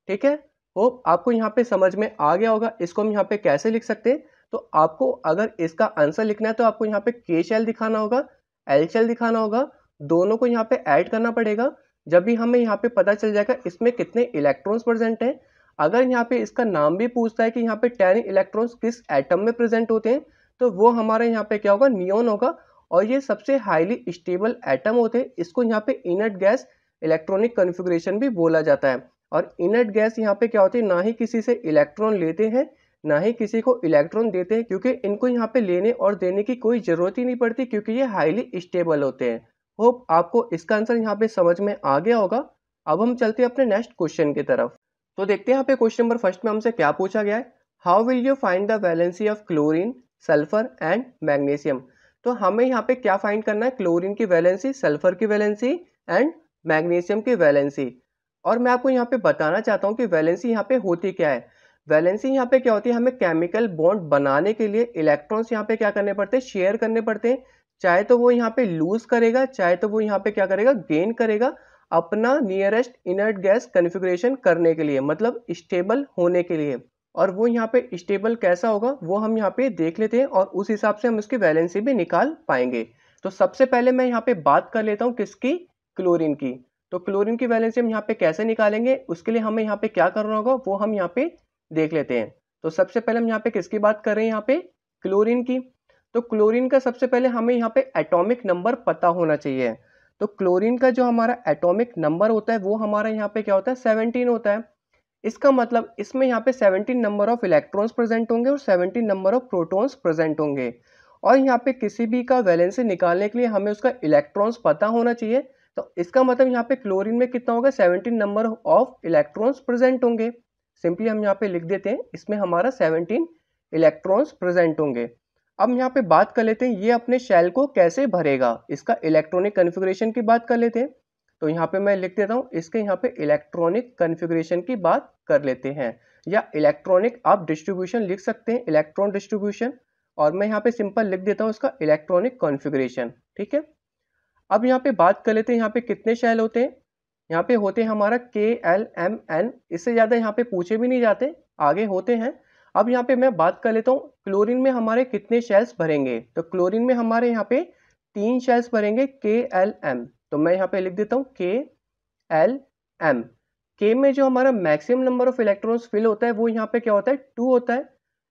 ठीक है, होप आपको यहाँ पे समझ में आ गया होगा। इसको हम यहाँ पे कैसे लिख सकते हैं, तो आपको अगर इसका आंसर लिखना है तो आपको यहाँ पे K शेल दिखाना होगा, L शेल दिखाना होगा, दोनों को यहाँ पे ऐड करना पड़ेगा। जब भी हमें यहाँ पे पता चल जाएगा इसमें कितने इलेक्ट्रॉन्स प्रेजेंट हैं। अगर यहाँ पे इसका नाम भी पूछता है कि यहाँ पे 10 इलेक्ट्रॉन्स किस एटम में प्रेजेंट होते हैं, तो वो हमारे यहाँ पे क्या होगा, नियॉन होगा। और ये सबसे हाईली स्टेबल एटम होते हैं। इसको यहाँ पे इनर्ट गैस इलेक्ट्रॉनिक कॉन्फ़िगरेशन भी बोला जाता है। और इनर्ट गैस यहाँ पे क्या होती है, ना ही किसी से इलेक्ट्रॉन लेते हैं ना ही किसी को इलेक्ट्रॉन देते हैं, क्योंकि इनको यहाँ पे लेने और देने की कोई ज़रूरत ही नहीं पड़ती, क्योंकि ये हाईली स्टेबल होते हैं। होप आपको इसका आंसर यहाँ पे समझ में आ गया होगा। अब हम चलते हैं अपने नेक्स्ट क्वेश्चन की तरफ। तो देखते हैं यहाँ पे क्वेश्चन नंबर फर्स्ट में हमसे क्या पूछा गया है, how will you find the valency of chlorine, sulphur and magnesium. तो हमें यहाँ पे क्या फाइंड करना है, क्लोरीन की वैलेंसी, सल्फर की वैलेंसी एंड मैग्नीशियम की वैलेंसी। और मैं आपको यहाँ पे बताना चाहता हूँ कि वैलेंसी यहाँ पे होती क्या है। वैलेंसी यहाँ पे क्या होती है, हमें केमिकल बॉन्ड बनाने के लिए इलेक्ट्रॉन्स यहाँ पे क्या करने पड़ते हैं, शेयर करने पड़ते हैं। चाहे तो वो यहाँ पे लूज करेगा, चाहे तो वो यहाँ पे क्या करेगा, गेन करेगा, अपना नियरेस्ट इनर्ट गैस कॉन्फ़िगरेशन करने के लिए, मतलब स्टेबल होने के लिए। और वो यहाँ पे स्टेबल कैसा होगा वो हम यहाँ पे देख लेते हैं, और उस हिसाब से हम उसकी वैलेंसी भी निकाल पाएंगे। तो सबसे पहले मैं यहाँ पे बात कर लेता हूँ किसकी, क्लोरीन की। तो क्लोरीन की वैलेंसी हम यहाँ पे कैसे निकालेंगे, उसके लिए हमें यहाँ पे क्या करना होगा वो हम यहाँ पे देख लेते हैं। तो सबसे पहले हम यहाँ पे किसकी बात कर रहे हैं, यहाँ पे क्लोरीन की। तो क्लोरीन का सबसे पहले हमें यहाँ पे एटॉमिक नंबर पता होना चाहिए। तो क्लोरीन का जो हमारा एटॉमिक नंबर होता है वो हमारा यहाँ पे क्या होता है, 17 होता है। इसका मतलब इसमें यहाँ पे 17 नंबर ऑफ इलेक्ट्रॉन्स प्रेजेंट होंगे और 17 नंबर ऑफ प्रोटॉन्स प्रेजेंट होंगे। और यहाँ पे किसी भी का वैलेंसी निकालने के लिए हमें उसका इलेक्ट्रॉन्स पता होना चाहिए। तो इसका मतलब यहाँ पे क्लोरीन में कितना होगा, 17 नंबर ऑफ इलेक्ट्रॉन्स प्रेजेंट होंगे। सिंपली हम यहाँ पे लिख देते हैं, इसमें हमारा 17 इलेक्ट्रॉन्स प्रेजेंट होंगे। अब यहाँ पे बात कर लेते हैं ये अपने शेल को कैसे भरेगा, इसका इलेक्ट्रॉनिक कॉन्फ़िगरेशन की बात कर लेते हैं। तो यहाँ पे मैं लिख देता हूँ, इसके यहाँ पे इलेक्ट्रॉनिक कॉन्फ़िगरेशन की बात कर लेते हैं, या इलेक्ट्रॉनिक आप डिस्ट्रीब्यूशन लिख सकते हैं, इलेक्ट्रॉन डिस्ट्रीब्यूशन। और मैं यहाँ पे सिंपल लिख देता हूँ इसका इलेक्ट्रॉनिक कॉन्फ़िगरेशन। ठीक है, अब यहाँ पे बात कर लेते हैं यहाँ पे कितने शेल होते हैं। यहाँ पे होते हैं हमारा KLMN, इससे ज़्यादा यहाँ पे पूछे भी नहीं जाते, आगे होते हैं। अब यहाँ पे मैं बात कर लेता हूँ क्लोरीन में हमारे कितने शेल्स भरेंगे। तो क्लोरीन में हमारे यहाँ पे 3 शेल्स भरेंगे KLM। तो मैं यहाँ पे लिख देता हूँ KLM। K में जो हमारा maximum number of electrons fill होता है वो यहाँ पे क्या होता है, 2 होता है।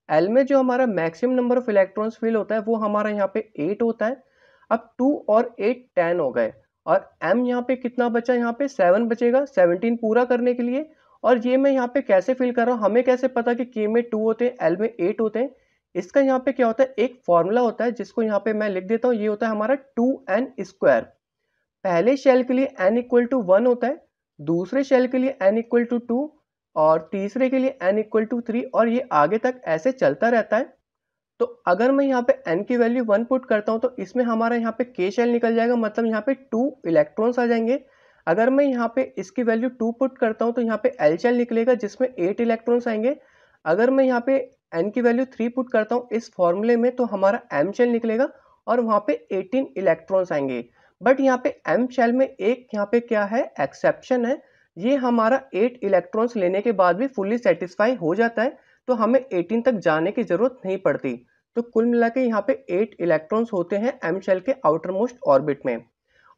L में जो हमारा maximum number of electrons fill होता है वो हमारा यहाँ पे 8 होता है। अब 2 और 8 10 हो गए, और M यहाँ पे कितना बचा, यहाँ पे 7 बचेगा 17 पूरा करने के लिए। और ये मैं यहाँ पे कैसे फिल कर रहा हूँ, हमें कैसे पता कि K में 2 होते हैं, L में 8 होते हैं। इसका यहाँ पे क्या होता है, एक फॉर्मूला होता है जिसको यहाँ पे मैं लिख देता हूँ, ये होता है हमारा 2n²। पहले शेल के लिए n इक्वल टू 1 होता है, दूसरे शेल के लिए n इक्वल टू 2, और तीसरे के लिए n इक्वल टू 3, और ये आगे तक ऐसे चलता रहता है। तो अगर मैं यहाँ पे n की वैल्यू 1 पुट करता हूँ तो इसमें हमारा यहाँ पे K शेल निकल जाएगा, मतलब यहाँ पे 2 इलेक्ट्रॉन्स आ जाएंगे। अगर मैं यहाँ पे इसकी वैल्यू 2 पुट करता हूँ तो यहाँ पे L शेल निकलेगा जिसमें 8 इलेक्ट्रॉन्स आएंगे। अगर मैं यहाँ पे n की वैल्यू 3 पुट करता हूँ इस फॉर्मूले में तो हमारा M शेल निकलेगा और वहाँ पे 18 इलेक्ट्रॉन्स आएंगे। बट यहाँ पे M शेल में एक यहाँ पे क्या है, एक्सेप्शन है। ये हमारा 8 इलेक्ट्रॉन्स लेने के बाद भी फुल्ली सेटिस्फाई हो जाता है, तो हमें 18 तक जाने की जरूरत नहीं पड़ती। तो कुल मिला के यहाँ पे 8 इलेक्ट्रॉन्स होते हैं M शेल के आउटर मोस्ट ऑर्बिट में।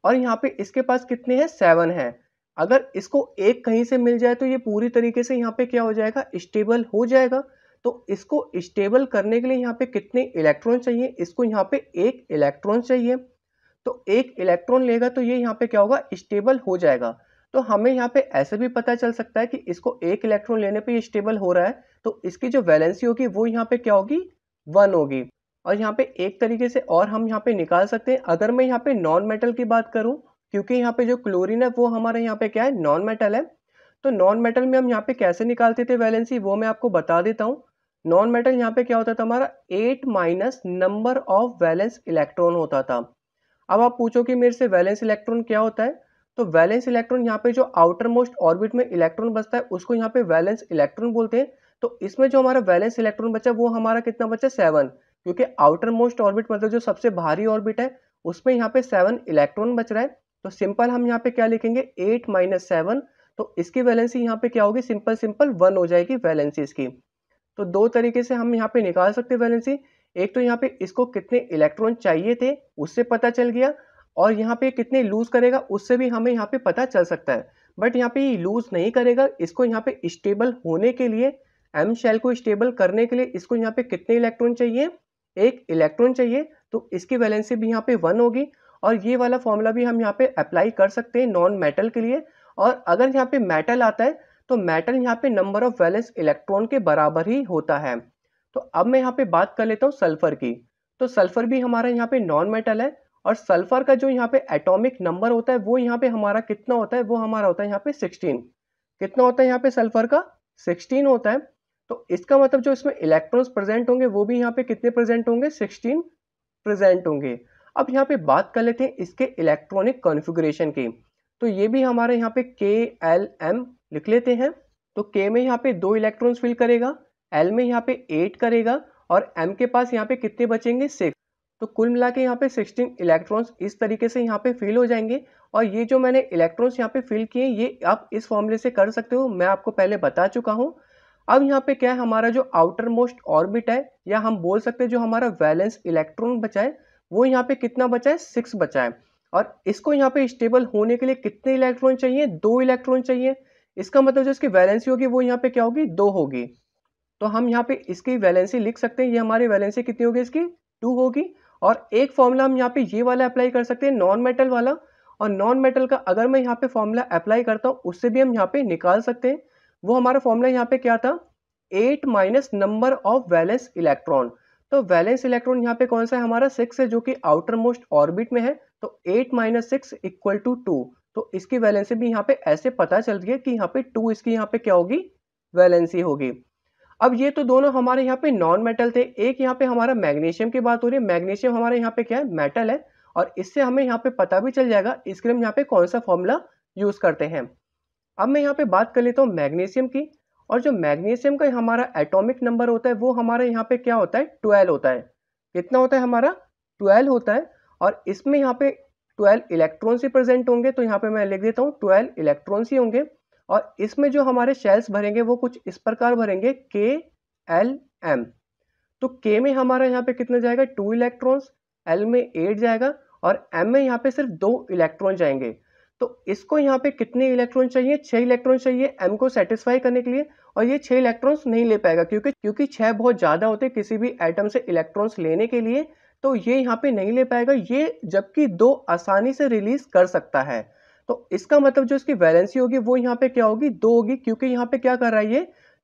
और यहाँ पे इसके पास कितने हैं, 7 हैं। अगर इसको एक कहीं से मिल जाए तो ये पूरी तरीके से यहाँ पे क्या हो जाएगा, स्टेबल हो जाएगा। तो इसको स्टेबल करने के लिए यहाँ पे कितने इलेक्ट्रॉन चाहिए, इसको यहाँ पे 1 इलेक्ट्रॉन चाहिए। तो 1 इलेक्ट्रॉन लेगा तो ये यहाँ पे क्या होगा, स्टेबल हो जाएगा। तो हमें यहाँ पे ऐसे भी पता चल सकता है कि इसको एक इलेक्ट्रॉन लेने पे ये स्टेबल हो रहा है, तो इसकी जो वैलेंसी होगी वो यहाँ पे क्या होगी, 1 होगी। और यहाँ पे एक तरीके से और हम यहाँ पे निकाल सकते हैं, अगर मैं यहाँ पे नॉन मेटल की बात करूँ, क्योंकि यहाँ पे जो क्लोरीन है वो हमारे यहाँ पे क्या है, नॉन मेटल है। तो नॉन मेटल में हम यहाँ पे कैसे निकालते थे वैलेंसी, वो मैं आपको बता देता हूँ। नॉन मेटल यहाँ पे क्या होता था हमारा, 8 minus number of valence electron होता था। अब आप पूछो कि मेरे से वैलेंस इलेक्ट्रॉन क्या होता है, तो वैलेंस इलेक्ट्रॉन यहाँ पे जो आउटर मोस्ट ऑर्बिट में इलेक्ट्रॉन बचता है उसको यहाँ पे वैलेंस इलेक्ट्रॉन बोलते हैं। तो इसमें जो हमारा वैलेंस इलेक्ट्रॉन बचा वो हमारा कितना बचा, 7, क्योंकि आउटर मोस्ट ऑर्बिट मतलब जो सबसे भारी ऑर्बिट है उसमें यहाँ पे 7 इलेक्ट्रॉन बच रहा है। तो सिंपल हम यहाँ पे क्या लिखेंगे, 8 माइनस 7, तो इसकी वैलेंसी यहाँ पे क्या होगी, सिंपल सिंपल 1 हो जाएगी वैलेंसी इसकी। तो दो तरीके से हम यहाँ पे निकाल सकते हैं वैलेंसी। एक तो यहाँ पे इसको कितने इलेक्ट्रॉन चाहिए थे उससे पता चल गया, और यहाँ पे कितने लूज करेगा उससे भी हमें यहाँ पे पता चल सकता है। बट यहाँ पे लूज नहीं करेगा, इसको यहाँ पे स्टेबल होने के लिए, एम शेल को स्टेबल करने के लिए इसको यहाँ पे कितने इलेक्ट्रॉन चाहिए, एक इलेक्ट्रॉन चाहिए। तो इसकी वैलेंसी भी यहाँ पे 1 होगी। और ये वाला फॉर्मूला भी हम यहाँ पे अप्लाई कर सकते हैं नॉन मेटल के लिए। और अगर यहाँ पे मेटल आता है तो मेटल यहाँ पे नंबर ऑफ वैलेंस इलेक्ट्रॉन के बराबर ही होता है। तो अब मैं यहाँ पे बात कर लेता हूँ सल्फर की। तो सल्फर भी हमारा यहाँ पे नॉन मेटल है, और सल्फर का जो यहाँ पे एटॉमिक नंबर होता है वो यहाँ पे हमारा कितना होता है, वो हमारा होता है यहाँ पे 16। कितना होता है यहाँ पे सल्फर का, 16 होता है। तो इसका मतलब जो इसमें इलेक्ट्रॉन्स प्रेजेंट होंगे वो भी यहाँ पे कितने प्रेजेंट होंगे, 16 प्रेजेंट होंगे। अब यहाँ पे बात कर लेते हैं इसके इलेक्ट्रॉनिक कॉन्फ़िगरेशन की। तो ये भी हमारे यहाँ पे KLM लिख लेते हैं। तो K में यहाँ पे 2 इलेक्ट्रॉन्स फिल करेगा, L में यहाँ पे 8 करेगा, और M के पास यहाँ पे कितने बचेंगे, 6। तो कुल मिला के यहाँ पे 16 इलेक्ट्रॉन्स इस तरीके से यहाँ पे फिल हो जाएंगे। और ये जो मैंने इलेक्ट्रॉन्स यहाँ पे फिल किए ये आप इस फॉर्मूले से कर सकते हो, मैं आपको पहले बता चुका हूँ। अब यहाँ पे क्या है, हमारा जो आउटर मोस्ट ऑर्बिट है, या हम बोल सकते हैं जो हमारा वैलेंस इलेक्ट्रॉन बचा है, वो यहाँ पे कितना बचा है, 6 बचा है। और इसको यहाँ पे स्टेबल होने के लिए कितने इलेक्ट्रॉन चाहिए, 2 इलेक्ट्रॉन चाहिए। इसका मतलब जो इसकी वैलेंसी होगी वो यहाँ पे क्या होगी, 2 होगी। तो हम यहाँ पे इसकी वैलेंसी लिख सकते हैं, ये हमारी वैलेंसी कितनी होगी इसकी, 2 होगी। और एक फॉर्मूला हम यहाँ पे ये वाला अप्लाई कर सकते हैं, नॉन मेटल वाला। और नॉन मेटल का अगर मैं यहाँ पे फॉर्मूला अप्लाई करता हूँ उससे भी हम यहाँ पे निकाल सकते हैं। वो हमारा फॉर्मूला यहाँ पे क्या था, 8 minus number of valence electron. तो वैलेंस इलेक्ट्रॉन यहाँ पे कौन सा है, हमारा 6 है, जो कि आउटर मोस्ट ऑर्बिट में है। तो 8 माइनस 6 इक्वल टू 2। तो इसकी वैलेंसी भी यहाँ पे ऐसे पता चल रही है कि यहाँ पे 2 इसकी यहाँ पे क्या होगी, वैलेंसी होगी। अब ये तो दोनों हमारे यहाँ पे नॉन मेटल थे। एक यहाँ पे हमारा मैग्नीशियम की बात हो रही है। मैग्नीशियम हमारे यहाँ पे क्या है, मेटल है, और इससे हमें यहाँ पे पता भी चल जाएगा इसके लिए हम यहाँ पे कौन सा फॉर्मूला यूज करते हैं। अब मैं यहाँ पे बात कर लेता हूँ मैग्नीशियम की। और जो मैग्नीशियम का हमारा एटॉमिक नंबर होता है वो हमारे यहाँ पे क्या होता है, 12 होता है। कितना होता है हमारा, 12 होता है। और इसमें यहाँ पे 12 इलेक्ट्रॉन्स ही प्रेजेंट होंगे, तो यहाँ पे मैं लिख देता हूँ 12 इलेक्ट्रॉन्स ही होंगे। और इसमें जो हमारे शेल्स भरेंगे वो कुछ इस प्रकार भरेंगे, KLM। तो K में हमारा यहाँ पे कितना जाएगा, 2 इलेक्ट्रॉन्स, L में 8 जाएगा, और M में यहाँ पे सिर्फ 2 इलेक्ट्रॉन जाएंगे। तो इसको यहाँ पे कितने इलेक्ट्रॉन चाहिए, 6 इलेक्ट्रॉन चाहिए M को सेटिस्फाई करने के लिए। और ये 6 इलेक्ट्रॉन्स नहीं ले पाएगा, क्योंकि 6 बहुत ज़्यादा होते हैं किसी भी एटम से इलेक्ट्रॉन्स लेने के लिए। तो ये यहाँ पे नहीं ले पाएगा ये, जबकि 2 आसानी से रिलीज कर सकता है। तो इसका मतलब जो इसकी वैलेंसी होगी वो यहाँ पे क्या होगी, 2 होगी, क्योंकि यहाँ पे क्या कर रहा है ये,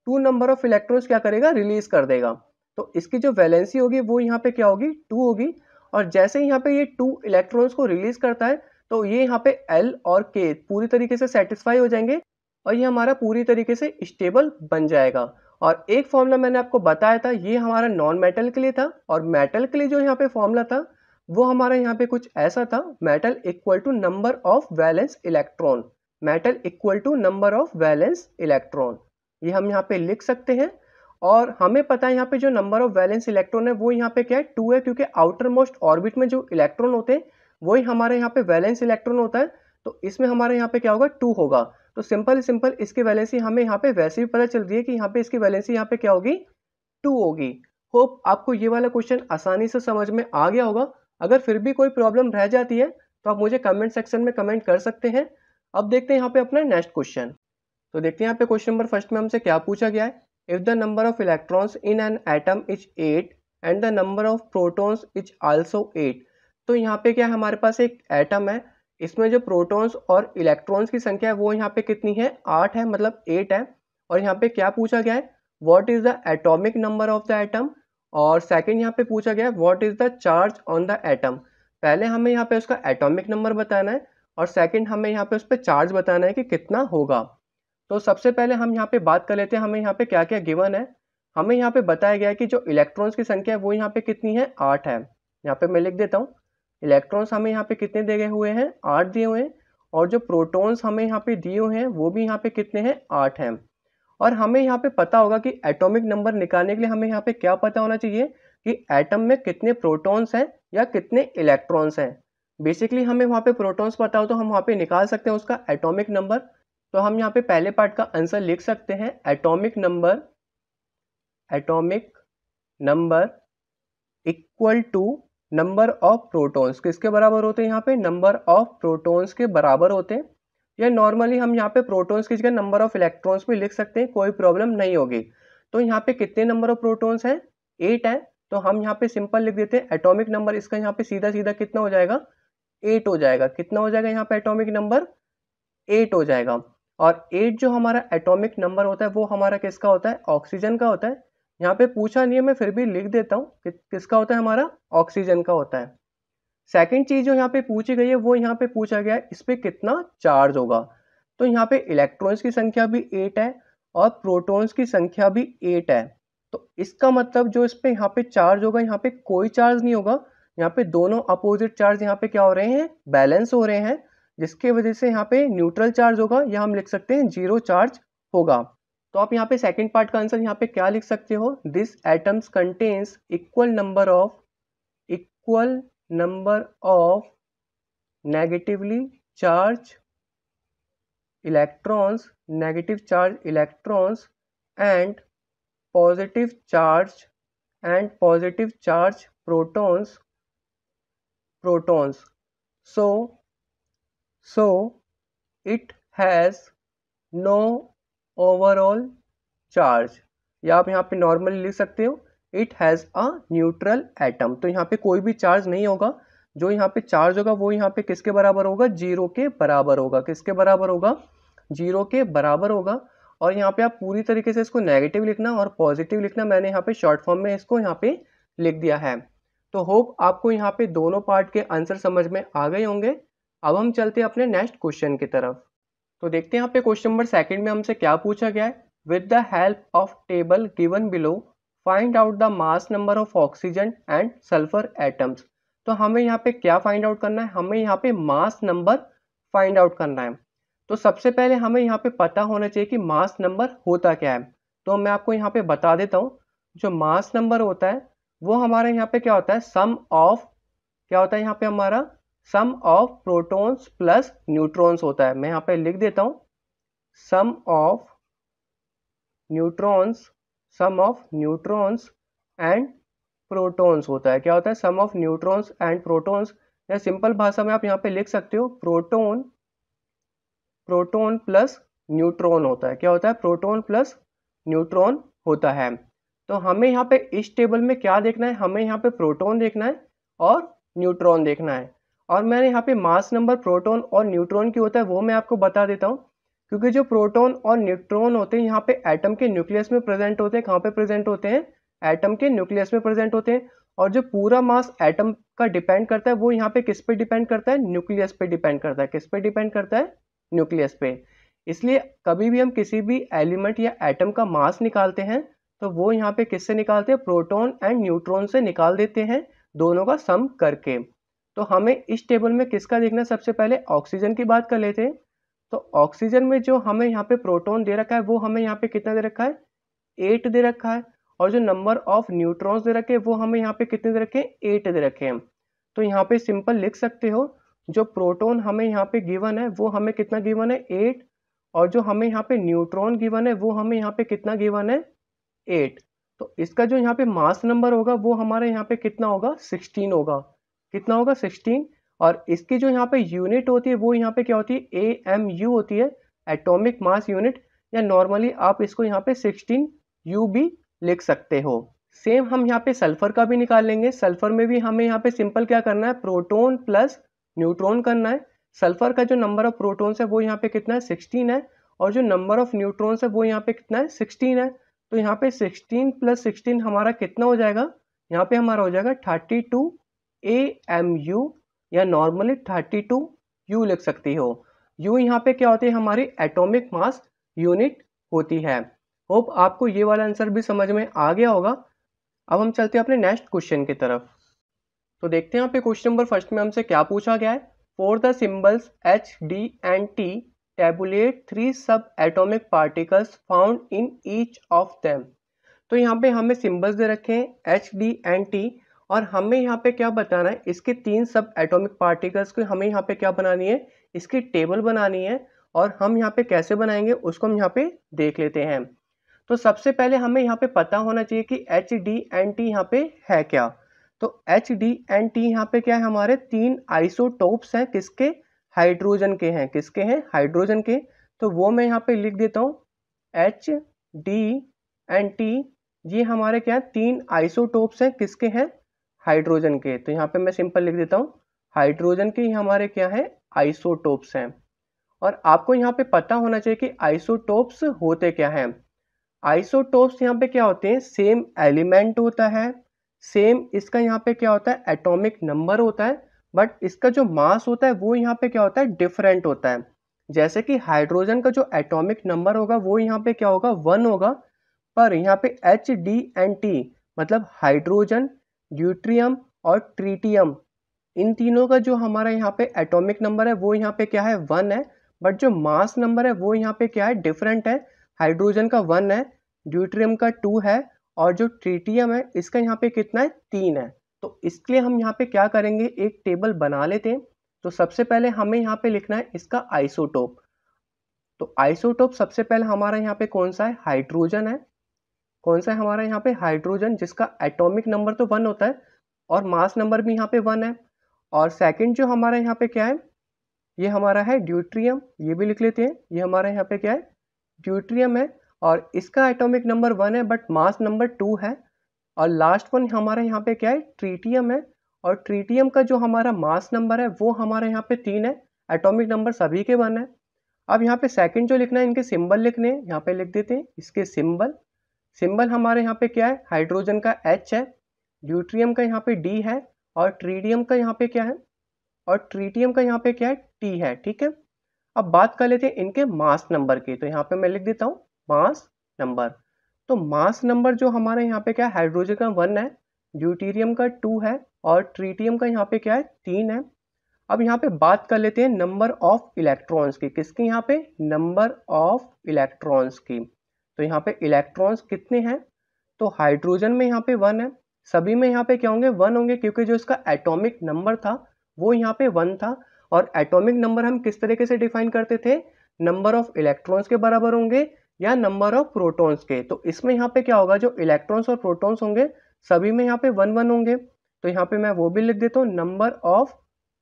2 नंबर ऑफ इलेक्ट्रॉन्स क्या करेगा, रिलीज कर देगा। तो इसकी जो वैलेंसी होगी वो यहाँ पे क्या होगी, 2 होगी। और जैसे ही यहाँ पे ये 2 इलेक्ट्रॉन्स को रिलीज करता है तो ये यहाँ पे L और K पूरी तरीके से सेटिस्फाई हो जाएंगे, और ये हमारा पूरी तरीके से स्टेबल बन जाएगा। और एक फॉर्मूला मैंने आपको बताया था, ये हमारा नॉन मेटल के लिए था। और मेटल के लिए जो यहाँ पे फॉर्मूला था वो हमारा यहाँ पे कुछ ऐसा था, metal equal to number of valence electron. Metal equal to number of valence electron, ये हम यहाँ पे लिख सकते हैं। और हमें पता है यहाँ पे जो नंबर ऑफ वैलेंस इलेक्ट्रॉन है वो यहाँ पे क्या है, 2 है, क्योंकि आउटर मोस्ट ऑर्बिट में जो इलेक्ट्रॉन होते हैं वही हमारे यहाँ पे वैलेंस इलेक्ट्रॉन होता है। तो इसमें हमारे यहाँ पे क्या होगा, 2 होगा। तो सिंपल इसकी वैलेंसी हमें यहाँ पे वैसे भी पता चल रही है कि यहाँ पे इसकी वैलेंसी यहाँ पे क्या होगी, 2 होगी। होप आपको ये वाला क्वेश्चन आसानी से समझ में आ गया होगा। अगर फिर भी कोई प्रॉब्लम रह जाती है तो आप मुझे कमेंट सेक्शन में कमेंट कर सकते हैं। अब देखते हैं यहाँ पे अपना नेक्स्ट क्वेश्चन। तो देखते हैं यहाँ पे क्वेश्चन नंबर फर्स्ट में हमसे क्या पूछा गया है। If the number of electrons in an atom is 8 and the number of protons is also 8। तो यहाँ पे क्या है, हमारे पास एक एटम है, इसमें जो प्रोटॉन्स और इलेक्ट्रॉन्स की संख्या है वो यहाँ पे कितनी है, 8 है, मतलब 8 है। और यहाँ पे क्या पूछा गया है, what is the atomic number of the atom, और सेकंड यहाँ पे पूछा गया है what is the charge on the atom. पहले हमें यहाँ पे उसका एटॉमिक नंबर बताना है और सेकंड हमें यहाँ पे उस पर चार्ज बताना है कि कितना होगा। तो सबसे पहले हम यहाँ पे बात कर लेते हैं हमें यहाँ पे क्या क्या गिवन है। हमें यहाँ पे बताया गया है कि जो इलेक्ट्रॉन्स की संख्या है वो यहाँ पे कितनी है, 8 है। यहाँ पे मैं लिख देता हूँ, इलेक्ट्रॉन्स हमें यहाँ पे कितने दिए हुए हैं, 8 दिए हुए हैं। और जो प्रोटॉन्स हमें यहाँ पे दिए हुए हैं वो भी यहाँ पे कितने हैं, 8 हैं। और हमें यहाँ पे पता होगा कि एटॉमिक नंबर निकालने के लिए हमें यहाँ पे क्या पता होना चाहिए कि एटम में कितने प्रोटॉन्स हैं या कितने इलेक्ट्रॉन्स हैं। बेसिकली हमें वहाँ पे प्रोटॉन्स पता हो तो हम वहाँ पे निकाल सकते हैं उसका एटॉमिक नंबर। तो हम यहाँ पे पहले पार्ट का आंसर लिख सकते हैं, atomic number equal to number of protons. किसके बराबर होते हैं, यहाँ पे नंबर ऑफ प्रोटॉन्स के बराबर होते हैं। या नॉर्मली हम यहाँ पे प्रोटॉन्स की जगह नंबर ऑफ इलेक्ट्रॉन्स भी लिख सकते हैं, कोई प्रॉब्लम नहीं होगी। तो यहाँ पे कितने नंबर ऑफ प्रोटॉन्स हैं, 8 है। तो हम यहाँ पे सिंपल लिख देते हैं एटॉमिक नंबर, इसका यहाँ पे सीधा सीधा कितना हो जाएगा, 8 हो जाएगा। कितना हो जाएगा यहाँ पे एटॉमिक नंबर, 8 हो जाएगा। और 8 जो हमारा एटॉमिक नंबर होता है वो हमारा किसका होता है, ऑक्सीजन का होता है। यहाँ पे पूछा नहीं है, मैं फिर भी लिख देता हूँ कि किसका होता है, हमारा ऑक्सीजन का होता है। सेकंड चीज जो यहाँ पे पूछी गई है वो यहाँ पे पूछा गया है इस पे कितना चार्ज होगा। तो यहाँ पे इलेक्ट्रॉन्स की संख्या भी 8 है और प्रोटॉन्स की संख्या भी 8 है। तो इसका मतलब जो इस पे यहाँ पे चार्ज होगा, यहाँ पे कोई चार्ज नहीं होगा। यहाँ पे दोनों अपोजिट चार्ज यहाँ पे क्या हो रहे हैं, बैलेंस हो रहे हैं, जिसकी वजह से यहाँ पे न्यूट्रल चार्ज होगा, या हम लिख सकते हैं 0 चार्ज होगा। तो आप यहाँ पे सेकंड पार्ट का आंसर यहाँ पे क्या लिख सकते हो, this atoms contains equal number of negative charge electrons and positive charge protons. so it has no overall charge, या आप यहाँ पे नॉर्मली लिख सकते हो it has a neutral atom. तो यहाँ पे कोई भी चार्ज नहीं होगा, जो यहाँ पे चार्ज होगा वो यहाँ पे किसके बराबर होगा, 0 के बराबर होगा। किसके बराबर होगा, 0 के बराबर होगा। और यहाँ पे आप पूरी तरीके से इसको नेगेटिव लिखना और पॉजिटिव लिखना, मैंने यहाँ पे शॉर्ट फॉर्म में इसको यहाँ पे लिख दिया है। तो होप आपको यहाँ पे दोनों पार्ट के आंसर समझ में आ गए होंगे। अब हम चलते हैं अपने नेक्स्ट क्वेश्चन की तरफ। तो देखते हैं यहाँ पे क्वेश्चन नंबर सेकंड में हमसे क्या पूछा गया है, with the help of table given below find out the mass number of oxygen and sulphur atoms. तो हमें यहाँ पे क्या फाइंड आउट करना है, हमें यहाँ पे मास नंबर फाइंड आउट करना है। तो सबसे पहले हमें यहाँ पे पता होना चाहिए कि मास नंबर होता क्या है। तो मैं आपको यहाँ पे बता देता हूँ, जो मास नंबर होता है वो हमारे यहाँ पे क्या होता है, सम ऑफ, क्या होता है यहाँ पे हमारा, सम ऑफ प्रोटॉन्स प्लस न्यूट्रॉन्स होता है। मैं यहाँ पे लिख देता हूँ, सम ऑफ न्यूट्रॉन्स एंड प्रोटॉन्स होता है। क्या होता है, सम ऑफ न्यूट्रॉन्स एंड प्रोटॉन्स। या सिंपल भाषा में आप यहाँ पे लिख सकते हो, प्रोटॉन प्लस न्यूट्रॉन होता है। क्या होता है, प्रोटॉन प्लस न्यूट्रॉन होता है। तो हमें यहाँ पे इस टेबल में क्या देखना है, हमें यहाँ पे प्रोटॉन देखना है और न्यूट्रॉन देखना है। और मैंने यहाँ पे मास नंबर प्रोटॉन और न्यूट्रॉन की होता है वो मैं आपको बता देता हूँ, क्योंकि जो प्रोटॉन और न्यूट्रॉन होते हैं यहाँ पे एटम के न्यूक्लियस में प्रेजेंट होते हैं। कहाँ पे प्रेजेंट होते हैं, एटम के न्यूक्लियस में प्रेजेंट होते हैं। और जो पूरा मास एटम का डिपेंड करता है वो यहाँ पे किस पे डिपेंड करता है, न्यूक्लियस पे डिपेंड करता है। किस पे डिपेंड करता है, न्यूक्लियस पे। इसलिए कभी भी हम किसी भी एलिमेंट या एटम का मास निकालते हैं तो वो यहाँ पे किससे निकालते हैं, प्रोटॉन एंड न्यूट्रॉन से निकाल देते हैं, दोनों का सम करके। तो हमें इस टेबल में किसका देखना है, सबसे पहले ऑक्सीजन की बात कर लेते हैं। तो ऑक्सीजन में जो हमें यहाँ पे प्रोटॉन दे रखा है वो हमें यहाँ पे कितना दे रखा है, 8 दे रखा है। और जो नंबर ऑफ न्यूट्रॉन्स दे रखे हैं वो हमें यहाँ पे कितने दे रखे हैं, 8 दे रखे हैं। तो यहाँ पे सिंपल लिख सकते हो, जो प्रोटॉन हमें यहाँ पे गिवन है वो हमें कितना गिवन है, 8। और जो हमें यहाँ पे न्यूट्रॉन गिवन है वो हमें यहाँ पे कितना गिवन है, 8। तो इसका जो यहाँ पे मास नंबर होगा वो हमारे यहाँ पे कितना होगा, 16 होगा। कितना होगा, 16। और इसकी जो यहाँ पे यूनिट होती है वो यहाँ पे क्या होती है, AMU होती है, एटॉमिक मास यूनिट। या नॉर्मली आप इसको यहाँ पे 16U भी लिख सकते हो। सेम हम यहाँ पे सल्फर का भी निकाल लेंगे। सल्फर में भी हमें यहाँ पे सिंपल क्या करना है, प्रोटॉन प्लस न्यूट्रॉन करना है। सल्फर का जो नंबर ऑफ प्रोटॉन्स है वो यहाँ पे कितना है 16 है, और जो नंबर ऑफ न्यूट्रॉन्स है वो यहाँ पे कितना है 16 है। तो यहाँ पे 16 + 16 हमारा कितना हो जाएगा, यहाँ पे हमारा हो जाएगा 32 AMU, या नॉर्मली 32 U लिख सकती हो। U यहाँ पे क्या होती है, हमारी एटॉमिक मास यूनिट होती है। होप आपको ये वाला आंसर भी समझ में आ गया होगा। अब हम चलते हैं अपने नेक्स्ट क्वेश्चन की तरफ। तो देखते हैं यहाँ पे क्वेश्चन नंबर फर्स्ट में हमसे क्या पूछा गया है। For the symbols H, D and T, tabulate 3 सब atomic particles found in each of them. तो यहाँ पे हमें सिंबल्स दे रखे हैं H, D and T, और हमें यहाँ पे क्या बताना है, इसके 3 सब एटॉमिक पार्टिकल्स को हमें यहाँ पे क्या बनानी है, इसकी टेबल बनानी है। और हम यहाँ पे कैसे बनाएंगे उसको हम यहाँ पे देख लेते हैं। तो सबसे पहले हमें यहाँ पे पता होना चाहिए कि H, D and T यहाँ पे है क्या। तो H, D and T यहाँ पे क्या है, हमारे 3 आइसोटोप्स हैं, किसके, हाइड्रोजन के हैं। किसके हैं, हाइड्रोजन के। तो वो मैं यहाँ पे लिख देता हूँ H, D and T, ये हमारे क्या है, 3 आइसोटोप्स हैं, किसके हैं, हाइड्रोजन के। तो यहाँ पे मैं सिंपल लिख देता हूँ हाइड्रोजन के हमारे क्या है, आइसोटोप्स हैं। और आपको यहाँ पे पता होना चाहिए कि आइसोटोप्स होते क्या हैं। आइसोटोप्स यहाँ पे क्या होते हैं, सेम एलिमेंट होता है, सेम इसका यहाँ पे क्या होता है, एटॉमिक नंबर होता है, बट इसका जो मास होता है वो यहाँ पे क्या होता है, डिफरेंट होता है। जैसे कि हाइड्रोजन का जो एटॉमिक नंबर होगा वो यहाँ पे क्या होगा, 1 होगा, पर यहाँ पे H, D and T मतलब हाइड्रोजन, ड्यूट्रियम और ट्रीटियम, इन तीनों का जो हमारा यहाँ पे एटॉमिक नंबर है वो यहाँ पे क्या है, 1 है, बट जो मास नंबर है वो यहाँ पे क्या है, डिफरेंट है। हाइड्रोजन का 1 है, ड्यूट्रियम का 2 है, और जो ट्रीटियम है इसका यहाँ पे कितना है, 3 है। तो इसके लिए हम यहाँ पे क्या करेंगे, एक टेबल बना लेते हैं। तो सबसे पहले हमें यहाँ पे लिखना है इसका आइसोटोप। तो आइसोटोप सबसे पहले हमारा यहाँ पे कौन सा है, हाइड्रोजन है। कौन सा है हमारा यहाँ पे, हाइड्रोजन, जिसका एटॉमिक नंबर तो 1 होता है और मास नंबर भी यहाँ पे 1 है। और सेकंड जो हमारा यहाँ पे क्या है, ये हमारा है ड्यूट्रियम, ये भी लिख लेते हैं, ये हमारा यहाँ पे क्या है, ड्यूट्रियम है, और इसका एटॉमिक नंबर 1 है बट मास नंबर 2 है। और लास्ट वन हमारा यहाँ पे क्या है, ट्रीटियम है, और ट्रीटियम का जो हमारा मास नंबर है वो हमारे यहाँ पे 3 है, एटॉमिक नंबर सभी के 1 है। अब यहाँ पे सेकंड जो लिखना है, इनके सिंबल लिखने हैं, यहाँ पे लिख देते हैं इसके सिंबल। सिंबल हमारे यहाँ पे क्या है, हाइड्रोजन का H है, ड्यूट्रियम का यहाँ पे D है, और ट्रीटियम का यहाँ पे क्या है, और ट्रीटियम का यहाँ पे क्या है, T है। ठीक है, अब बात कर लेते हैं इनके मास नंबर की। तो यहाँ पे मैं लिख देता हूँ मास नंबर। तो मास नंबर जो हमारे यहाँ पे क्या है, हाइड्रोजन का 1 है, ड्यूटेरियम का 2 है, और ट्रीटियम का यहाँ पे क्या है, 3 है। अब यहाँ पे बात कर लेते हैं नंबर ऑफ इलेक्ट्रॉन्स की। किसकी, यहाँ पे नंबर ऑफ इलेक्ट्रॉन्स की। तो यहाँ पे इलेक्ट्रॉन्स कितने हैं, तो हाइड्रोजन में यहाँ पे 1 है, सभी में यहाँ पे क्या होंगे, 1 होंगे, क्योंकि जो इसका एटॉमिक नंबर था वो यहाँ पे 1 था। और एटॉमिक नंबर हम किस तरीके से डिफाइन करते थे, नंबर ऑफ इलेक्ट्रॉन्स के बराबर होंगे या नंबर ऑफ प्रोटॉन्स के। तो इसमें यहाँ पे क्या होगा, जो इलेक्ट्रॉन्स और प्रोटॉन्स होंगे सभी में यहाँ पे 1 1 होंगे। तो यहाँ पे मैं वो भी लिख देता हूँ नंबर ऑफ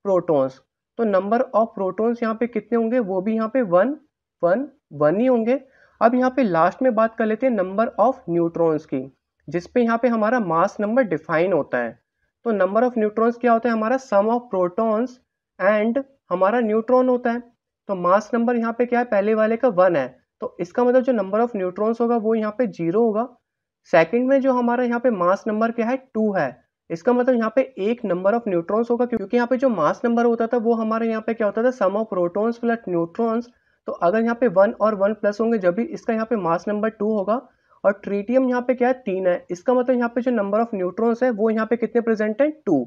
प्रोटॉन्स। तो नंबर ऑफ प्रोटॉन्स यहाँ पे कितने होंगे, वो भी यहाँ पे 1 1 1 ही होंगे। अब यहाँ पे लास्ट में बात कर लेते हैं नंबर ऑफ न्यूट्रॉन्स की, जिसपे यहाँ पे हमारा मास नंबर डिफाइन होता है। तो नंबर ऑफ न्यूट्रॉन्स क्या होता है, हमारा सम ऑफ प्रोटॉन्स एंड हमारा न्यूट्रॉन होता है। तो मास नंबर यहाँ पे क्या है, पहले वाले का 1 है, तो इसका मतलब जो नंबर ऑफ न्यूट्रॉन्स होगा वो यहाँ पे 0 होगा। सेकंड में जो हमारा यहाँ पे मास नंबर क्या है, 2 है, इसका मतलब यहाँ पे एक नंबर ऑफ न्यूट्रॉन्स होगा, क्योंकि यहाँ पे जो मास नंबर होता था वो हमारे यहाँ पे क्या होता था, सम ऑफ प्रोटॉन्स प्लस न्यूट्रॉन्स। तो अगर यहाँ पे 1 और 1 प्लस होंगे जब भी इसका यहाँ पे मास नंबर 2 होगा। और ट्रीटियम यहाँ पे क्या है, 3 है, इसका मतलब यहाँ पे जो नंबर ऑफ न्यूट्रॉन्स है वो यहाँ पे कितने प्रेजेंट है, 2।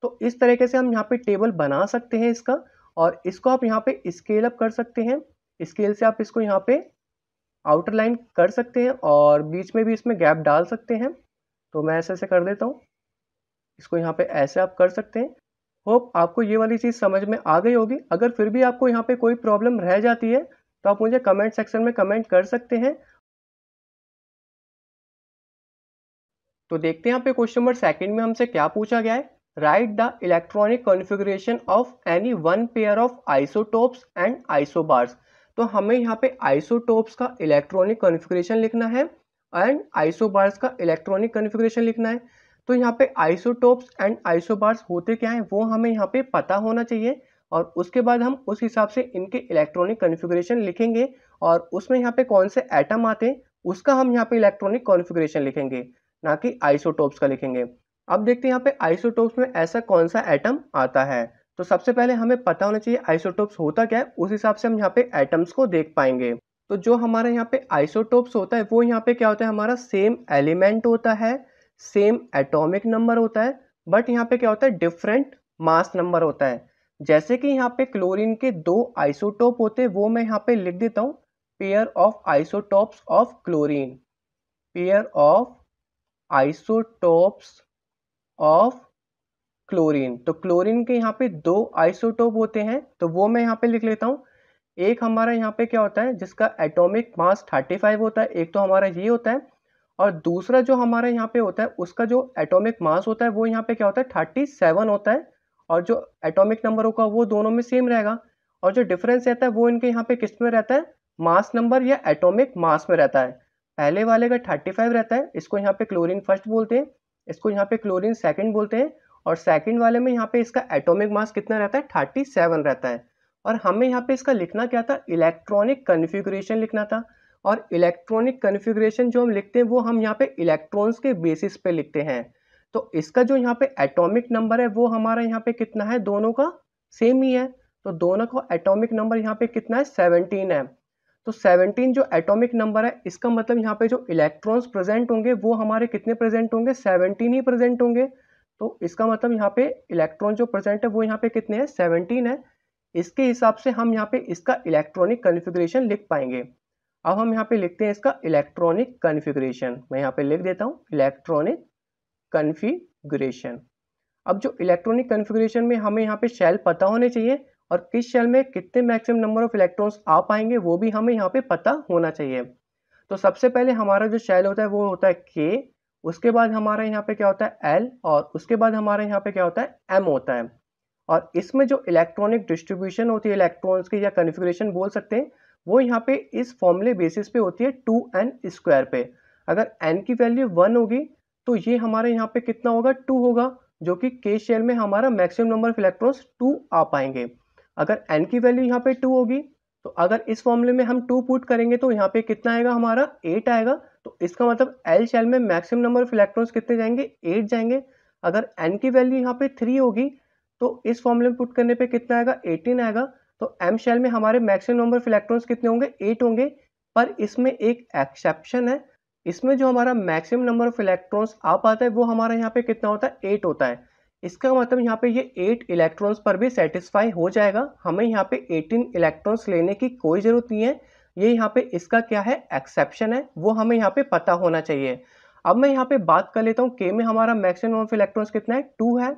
तो इस तरीके से हम यहाँ पे टेबल बना सकते हैं इसका, और इसको आप यहाँ पे स्केल अप कर सकते हैं। स्केल से आप इसको यहाँ पे आउटर लाइन कर सकते हैं और बीच में भी इसमें गैप डाल सकते हैं। तो मैं ऐसे कर देता हूँ, इसको यहाँ पे ऐसे आप कर सकते हैं। होप आपको ये वाली चीज़ समझ में आ गई होगी। अगर फिर भी आपको यहाँ पे कोई प्रॉब्लम रह जाती है तो आप मुझे कमेंट सेक्शन में कमेंट कर सकते हैं। तो देखते हैं यहाँ पे क्वेश्चन नंबर सेकंड में हमसे क्या पूछा गया है। Right the electronic configuration of any one pair of isotopes and isobars. तो हमें यहाँ पे आइसोटोप्स का इलेक्ट्रॉनिक कॉन्फ़िगरेशन लिखना है एंड आइसोबार्स का इलेक्ट्रॉनिक कॉन्फ़िगरेशन लिखना है। तो यहाँ पे आइसोटोप्स एंड आइसोबार्स होते क्या हैं वो हमें यहाँ पे पता होना चाहिए। और उसके बाद हम उस हिसाब से इनके इलेक्ट्रॉनिक कॉन्फ़िगरेशन लिखेंगे और उसमें यहाँ पे कौन से एटम आते हैं उसका हम यहाँ पे इलेक्ट्रॉनिक कॉन्फ़िगरेशन लिखेंगे, ना कि आइसोटोप्स का लिखेंगे। अब देखते हैं यहाँ पे आइसोटोप्स में ऐसा कौन सा एटम आता है। तो सबसे पहले हमें पता होना चाहिए आइसोटोप्स होता क्या है, उस हिसाब से हम यहाँ पे एटम्स को देख पाएंगे। तो जो हमारे यहाँ पे आइसोटोप्स होता है वो यहाँ पे क्या होता है, हमारा सेम एलिमेंट होता है, सेम एटॉमिक नंबर होता है, बट यहाँ पे क्या होता है, डिफरेंट मास नंबर होता है। जैसे कि यहाँ पे क्लोरीन के 2 आइसोटोप होते हैं, वो मैं यहाँ पे लिख देता हूँ, pair of isotopes of chlorine, pair of isotopes of chlorine. तो क्लोरीन के यहाँ पे 2 आइसोटोप होते हैं, तो वो मैं यहाँ पे लिख लेता हूँ। एक हमारा यहाँ पे क्या होता है जिसका एटॉमिक मास 35 होता है, एक तो हमारा ये होता है, और दूसरा जो हमारे यहाँ पे होता है उसका जो एटॉमिक मास होता है वो यहाँ पे क्या होता है 37 होता है, और जो एटॉमिक नंबर होगा वो दोनों में सेम रहेगा, और जो डिफरेंस रहता है वो इनके यहाँ पे किस में रहता है, मास नंबर या एटॉमिक मास में रहता है। पहले वाले का 35 रहता है, इसको यहाँ पे क्लोरीन फर्स्ट बोलते हैं, इसको यहाँ पे क्लोरीन सेकंड बोलते हैं, और सेकंड वाले में यहाँ पे इसका एटॉमिक मास कितना रहता है, 37 रहता है। और हमें यहाँ पे इसका लिखना क्या था, इलेक्ट्रॉनिक कॉन्फ़िगरेशन लिखना था। और इलेक्ट्रॉनिक कॉन्फ़िगरेशन जो हम लिखते हैं वो हम यहाँ पे इलेक्ट्रॉन्स के बेसिस पे लिखते हैं। तो इसका जो यहाँ पे एटॉमिक नंबर है वो हमारा यहाँ पे कितना है, दोनों का सेम ही है। तो दोनों का एटॉमिक नंबर यहाँ पे कितना है, 17 है। तो 17 जो एटॉमिक नंबर है, इसका मतलब यहाँ पे जो इलेक्ट्रॉन्स प्रेजेंट होंगे वो हमारे कितने प्रेजेंट होंगे, 17 ही प्रेजेंट होंगे। तो इसका मतलब यहाँ पे इलेक्ट्रॉन जो प्रेजेंट है वो यहाँ पे कितने हैं, 17 है। इसके हिसाब से हम यहाँ पे इसका इलेक्ट्रॉनिक कॉन्फ़िगरेशन लिख पाएंगे। अब हम यहाँ पे लिखते हैं इसका इलेक्ट्रॉनिक कॉन्फ़िगरेशन, मैं यहाँ पे लिख देता हूँ इलेक्ट्रॉनिक कॉन्फ़िगरेशन। अब जो इलेक्ट्रॉनिक कॉन्फ़िगरेशन में हमें यहाँ पे शेल पता होने चाहिए, और किस शेल में कितने मैक्सिमम नंबर ऑफ इलेक्ट्रॉन्स आ पाएंगे वो भी हमें यहाँ पे पता होना चाहिए। तो सबसे पहले हमारा जो शेल होता है वो होता है K, उसके बाद हमारा यहाँ पे क्या होता है L, और उसके बाद हमारे यहाँ पे क्या होता है M होता है। और इसमें जो इलेक्ट्रॉनिक डिस्ट्रीब्यूशन होती है इलेक्ट्रॉन्स की, या कॉन्फ़िगरेशन बोल सकते हैं, वो यहाँ पे इस फॉर्मूले बेसिस पे होती है 2n² पे। अगर n की वैल्यू 1 होगी तो ये हमारे यहाँ पे कितना होगा, 2 होगा, जो कि K शेल में हमारा मैक्सिमम नंबर ऑफ इलेक्ट्रॉन्स 2 आ पाएंगे। अगर n की वैल्यू यहाँ पे 2 होगी तो अगर इस फॉर्मूले में हम 2 पुट करेंगे तो यहाँ पे कितना आएगा, हमारा 8 आएगा। तो इसका मतलब L शेल में मैक्सिमम नंबर ऑफ इलेक्ट्रॉन्स कितने जाएंगे, 8 जाएंगे। अगर n की वैल्यू यहाँ पे 3 होगी तो इस फॉर्मूले में पुट करने पे कितना आएगा, 18 आएगा। तो M शेल में हमारे मैक्सिमम नंबर ऑफ इलेक्ट्रॉन्स कितने होंगे, 8 होंगे। पर इसमें एक एक्सेप्शन है, इसमें जो हमारा मैक्सिमम नंबर ऑफ इलेक्ट्रॉन्स आ पाता है वो हमारा यहाँ पे कितना होता है, 8 होता है। इसका मतलब यहाँ पे ये 8 इलेक्ट्रॉन्स पर भी सेटिस्फाई हो जाएगा, हमें यहाँ पे 18 इलेक्ट्रॉन्स लेने की कोई ज़रूरत नहीं है। ये यहाँ पे इसका क्या है, एक्सेप्शन है, वो हमें यहाँ पे पता होना चाहिए। अब मैं यहाँ पे बात कर लेता हूँ, K में हमारा मैक्सिमम ऑफ इलेक्ट्रॉन्स कितना है, 2 है,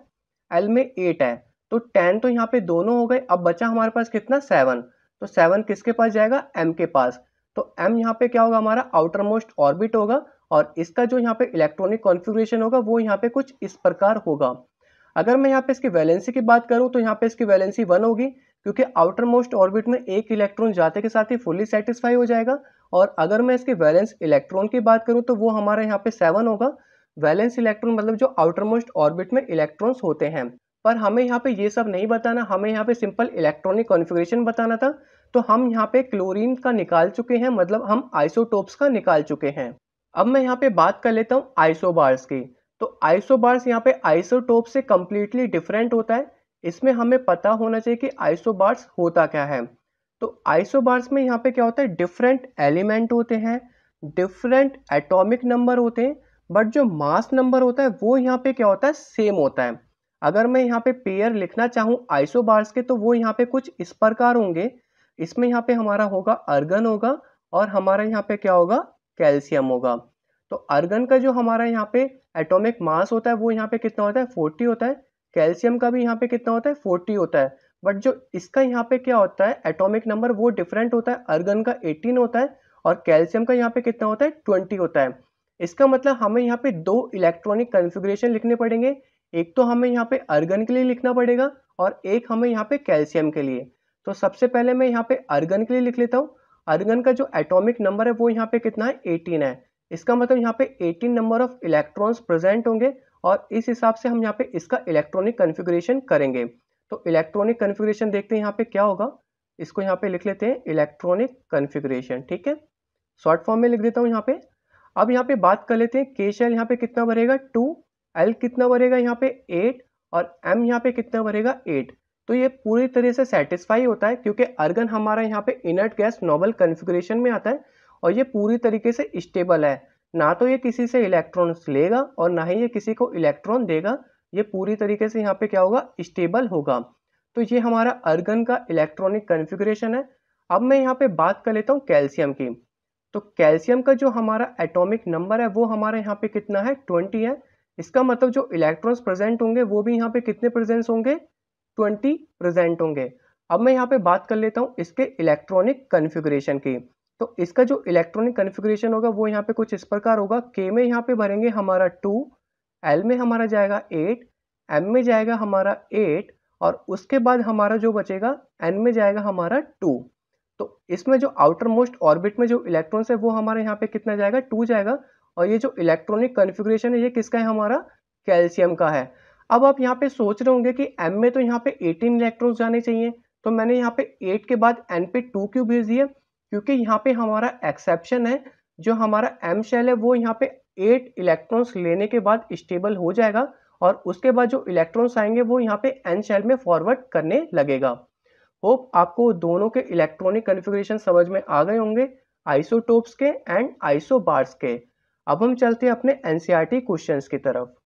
L में 8 है, तो 10 तो यहाँ पे दोनों हो गए। अब बचा हमारे पास कितना, 7। तो 7 किसके पास जाएगा, M के पास। तो M यहाँ पे क्या होगा, हमारा आउटर मोस्ट ऑर्बिट होगा, और इसका जो यहाँ पे इलेक्ट्रॉनिक कॉन्फ़िगरेशन होगा वो यहाँ पे कुछ इस प्रकार होगा। अगर मैं यहाँ पे इसकी वैलेंसी की बात करूँ तो यहाँ पे इसकी वैलेंसी 1 होगी, क्योंकि आउटर मोस्ट ऑर्बिट में एक इलेक्ट्रॉन जाते के साथ ही फुल्ली सेटिस्फाई हो जाएगा। और अगर मैं इसकी वैलेंस इलेक्ट्रॉन की बात करूँ तो वो हमारे यहाँ पे 7 होगा। वैलेंस इलेक्ट्रॉन मतलब जो आउटर मोस्ट ऑर्बिट में इलेक्ट्रॉन्स होते हैं। पर हमें यहाँ पे ये सब नहीं बताना, हमें यहाँ पे सिंपल इलेक्ट्रॉनिक कॉन्फ़िगरेशन बताना था। तो हम यहाँ पे क्लोरीन का निकाल चुके हैं, मतलब हम आइसोटोप्स का निकाल चुके हैं। अब मैं यहाँ पे बात कर लेता हूँ आइसोबार्स की। तो आइसोबार्स यहाँ पे आइसोटोप से कंप्लीटली डिफरेंट होता है। इसमें हमें पता होना चाहिए कि आइसोबार्स होता क्या है। तो आइसोबार्स में यहाँ पे क्या होता है, डिफरेंट एलिमेंट होते हैं, डिफरेंट एटॉमिक नंबर होते हैं, बट जो मास नंबर होता है वो यहाँ पे क्या होता है, सेम होता है। अगर मैं यहाँ पे पेयर लिखना चाहूँ आइसोबार्स के तो वो यहाँ पे कुछ इस प्रकार होंगे। इसमें यहाँ पे हमारा होगा अर्गन होगा, और हमारा यहाँ पे क्या होगा, कैल्शियम होगा। तो अर्गन का जो हमारा यहाँ पे एटॉमिक मास होता है वो यहाँ पे कितना होता है, 40 होता है। कैल्शियम का भी यहाँ पे कितना होता है, 40 होता है। बट जो इसका यहाँ पे क्या होता है, एटॉमिक नंबर वो डिफरेंट होता है। अर्गन का 18 होता है, और कैल्शियम का यहाँ पे कितना होता है, 20 होता है। इसका मतलब हमें यहाँ पे 2 इलेक्ट्रॉनिक कॉन्फ़िगरेशन लिखने पड़ेंगे। एक तो हमें यहाँ पे अर्गन के लिए लिखना पड़ेगा, और एक हमें यहाँ पे कैल्शियम के लिए। तो सबसे पहले मैं यहाँ पे अर्गन के लिए लिख लेता हूँ। अर्गन का जो एटॉमिक नंबर है वो यहाँ पे कितना है, 18 है। इसका मतलब यहाँ पे 18 नंबर ऑफ इलेक्ट्रॉन्स प्रेजेंट होंगे, और इस हिसाब से हम यहाँ पे इसका इलेक्ट्रॉनिक कॉन्फ़िगरेशन करेंगे। तो इलेक्ट्रॉनिक कन्फिग्रेशन देखते हैं यहाँ पे क्या होगा। इसको यहाँ पे लिख लेते हैं इलेक्ट्रॉनिक कन्फिग्रेशन, ठीक है, शॉर्ट फॉर्म में लिख देता हूँ यहाँ पे। अब यहाँ पे बात कर लेते हैं के शेल यहाँ पे कितना भरेगा 2, एल कितना भरेगा यहाँ पे 8 और एम यहाँ पे कितना भरेगा 8। तो ये पूरी तरह से सेटिस्फाई होता है क्योंकि अर्गन हमारा यहाँ पे इनर्ट गैस नोबल कन्फिग्रेशन में आता है और ये पूरी तरीके से स्टेबल है, ना तो ये किसी से इलेक्ट्रॉन्स लेगा और ना ही ये किसी को इलेक्ट्रॉन देगा। ये पूरी तरीके से यहाँ पे क्या होगा, स्टेबल होगा। तो ये हमारा अर्गन का इलेक्ट्रॉनिक कन्फिग्रेशन है। अब मैं यहाँ पे बात कर लेता हूँ कैल्शियम की। तो कैल्शियम का जो हमारा एटॉमिक नंबर है वो हमारे यहाँ पे कितना है 20 है। इसका मतलब जो इलेक्ट्रॉन्स प्रेजेंट होंगे वो भी यहाँ पे कितने प्रेजेंट होंगे 20 प्रेजेंट होंगे। अब मैं यहाँ पे बात कर लेता हूँ इसके इलेक्ट्रॉनिक कन्फिग्रेशन की। तो इसका जो इलेक्ट्रॉनिक कन्फिग्रेशन होगा वो यहाँ पे कुछ इस प्रकार होगा। के में यहाँ पे भरेंगे हमारा 2, एल में हमारा जाएगा 8, एम में जाएगा हमारा 8 और उसके बाद हमारा जो बचेगा एन में जाएगा हमारा 2। तो इसमें जो आउटर मोस्ट ऑर्बिट में जो इलेक्ट्रॉन्स है वो हमारे यहाँ पे कितना जाएगा 2 जाएगा। और ये जो इलेक्ट्रॉनिक कन्फिग्रेशन है ये किसका है, हमारा कैल्शियम का है। अब आप यहाँ पे सोच रहे होंगे कि एम में तो यहाँ पे 18 इलेक्ट्रॉन्स जाने चाहिए, तो मैंने यहाँ पे 8 के बाद एन पे 2 क्यों भेज दिया, क्योंकि यहाँ पे हमारा एक्सेप्शन है। जो हमारा एम शेल है वो यहाँ पे 8 इलेक्ट्रॉन्स लेने के बाद स्टेबल हो जाएगा और उसके बाद जो इलेक्ट्रॉन्स आएंगे वो यहाँ पे एन शेल में फॉरवर्ड करने लगेगा। होप आपको दोनों के इलेक्ट्रॉनिक कन्फिग्रेशन समझ में आ गए होंगे, आइसोटोप्स के एंड आइसोबार्स के। अब हम चलते हैं अपने एनसीईआरटी क्वेश्चंस की तरफ।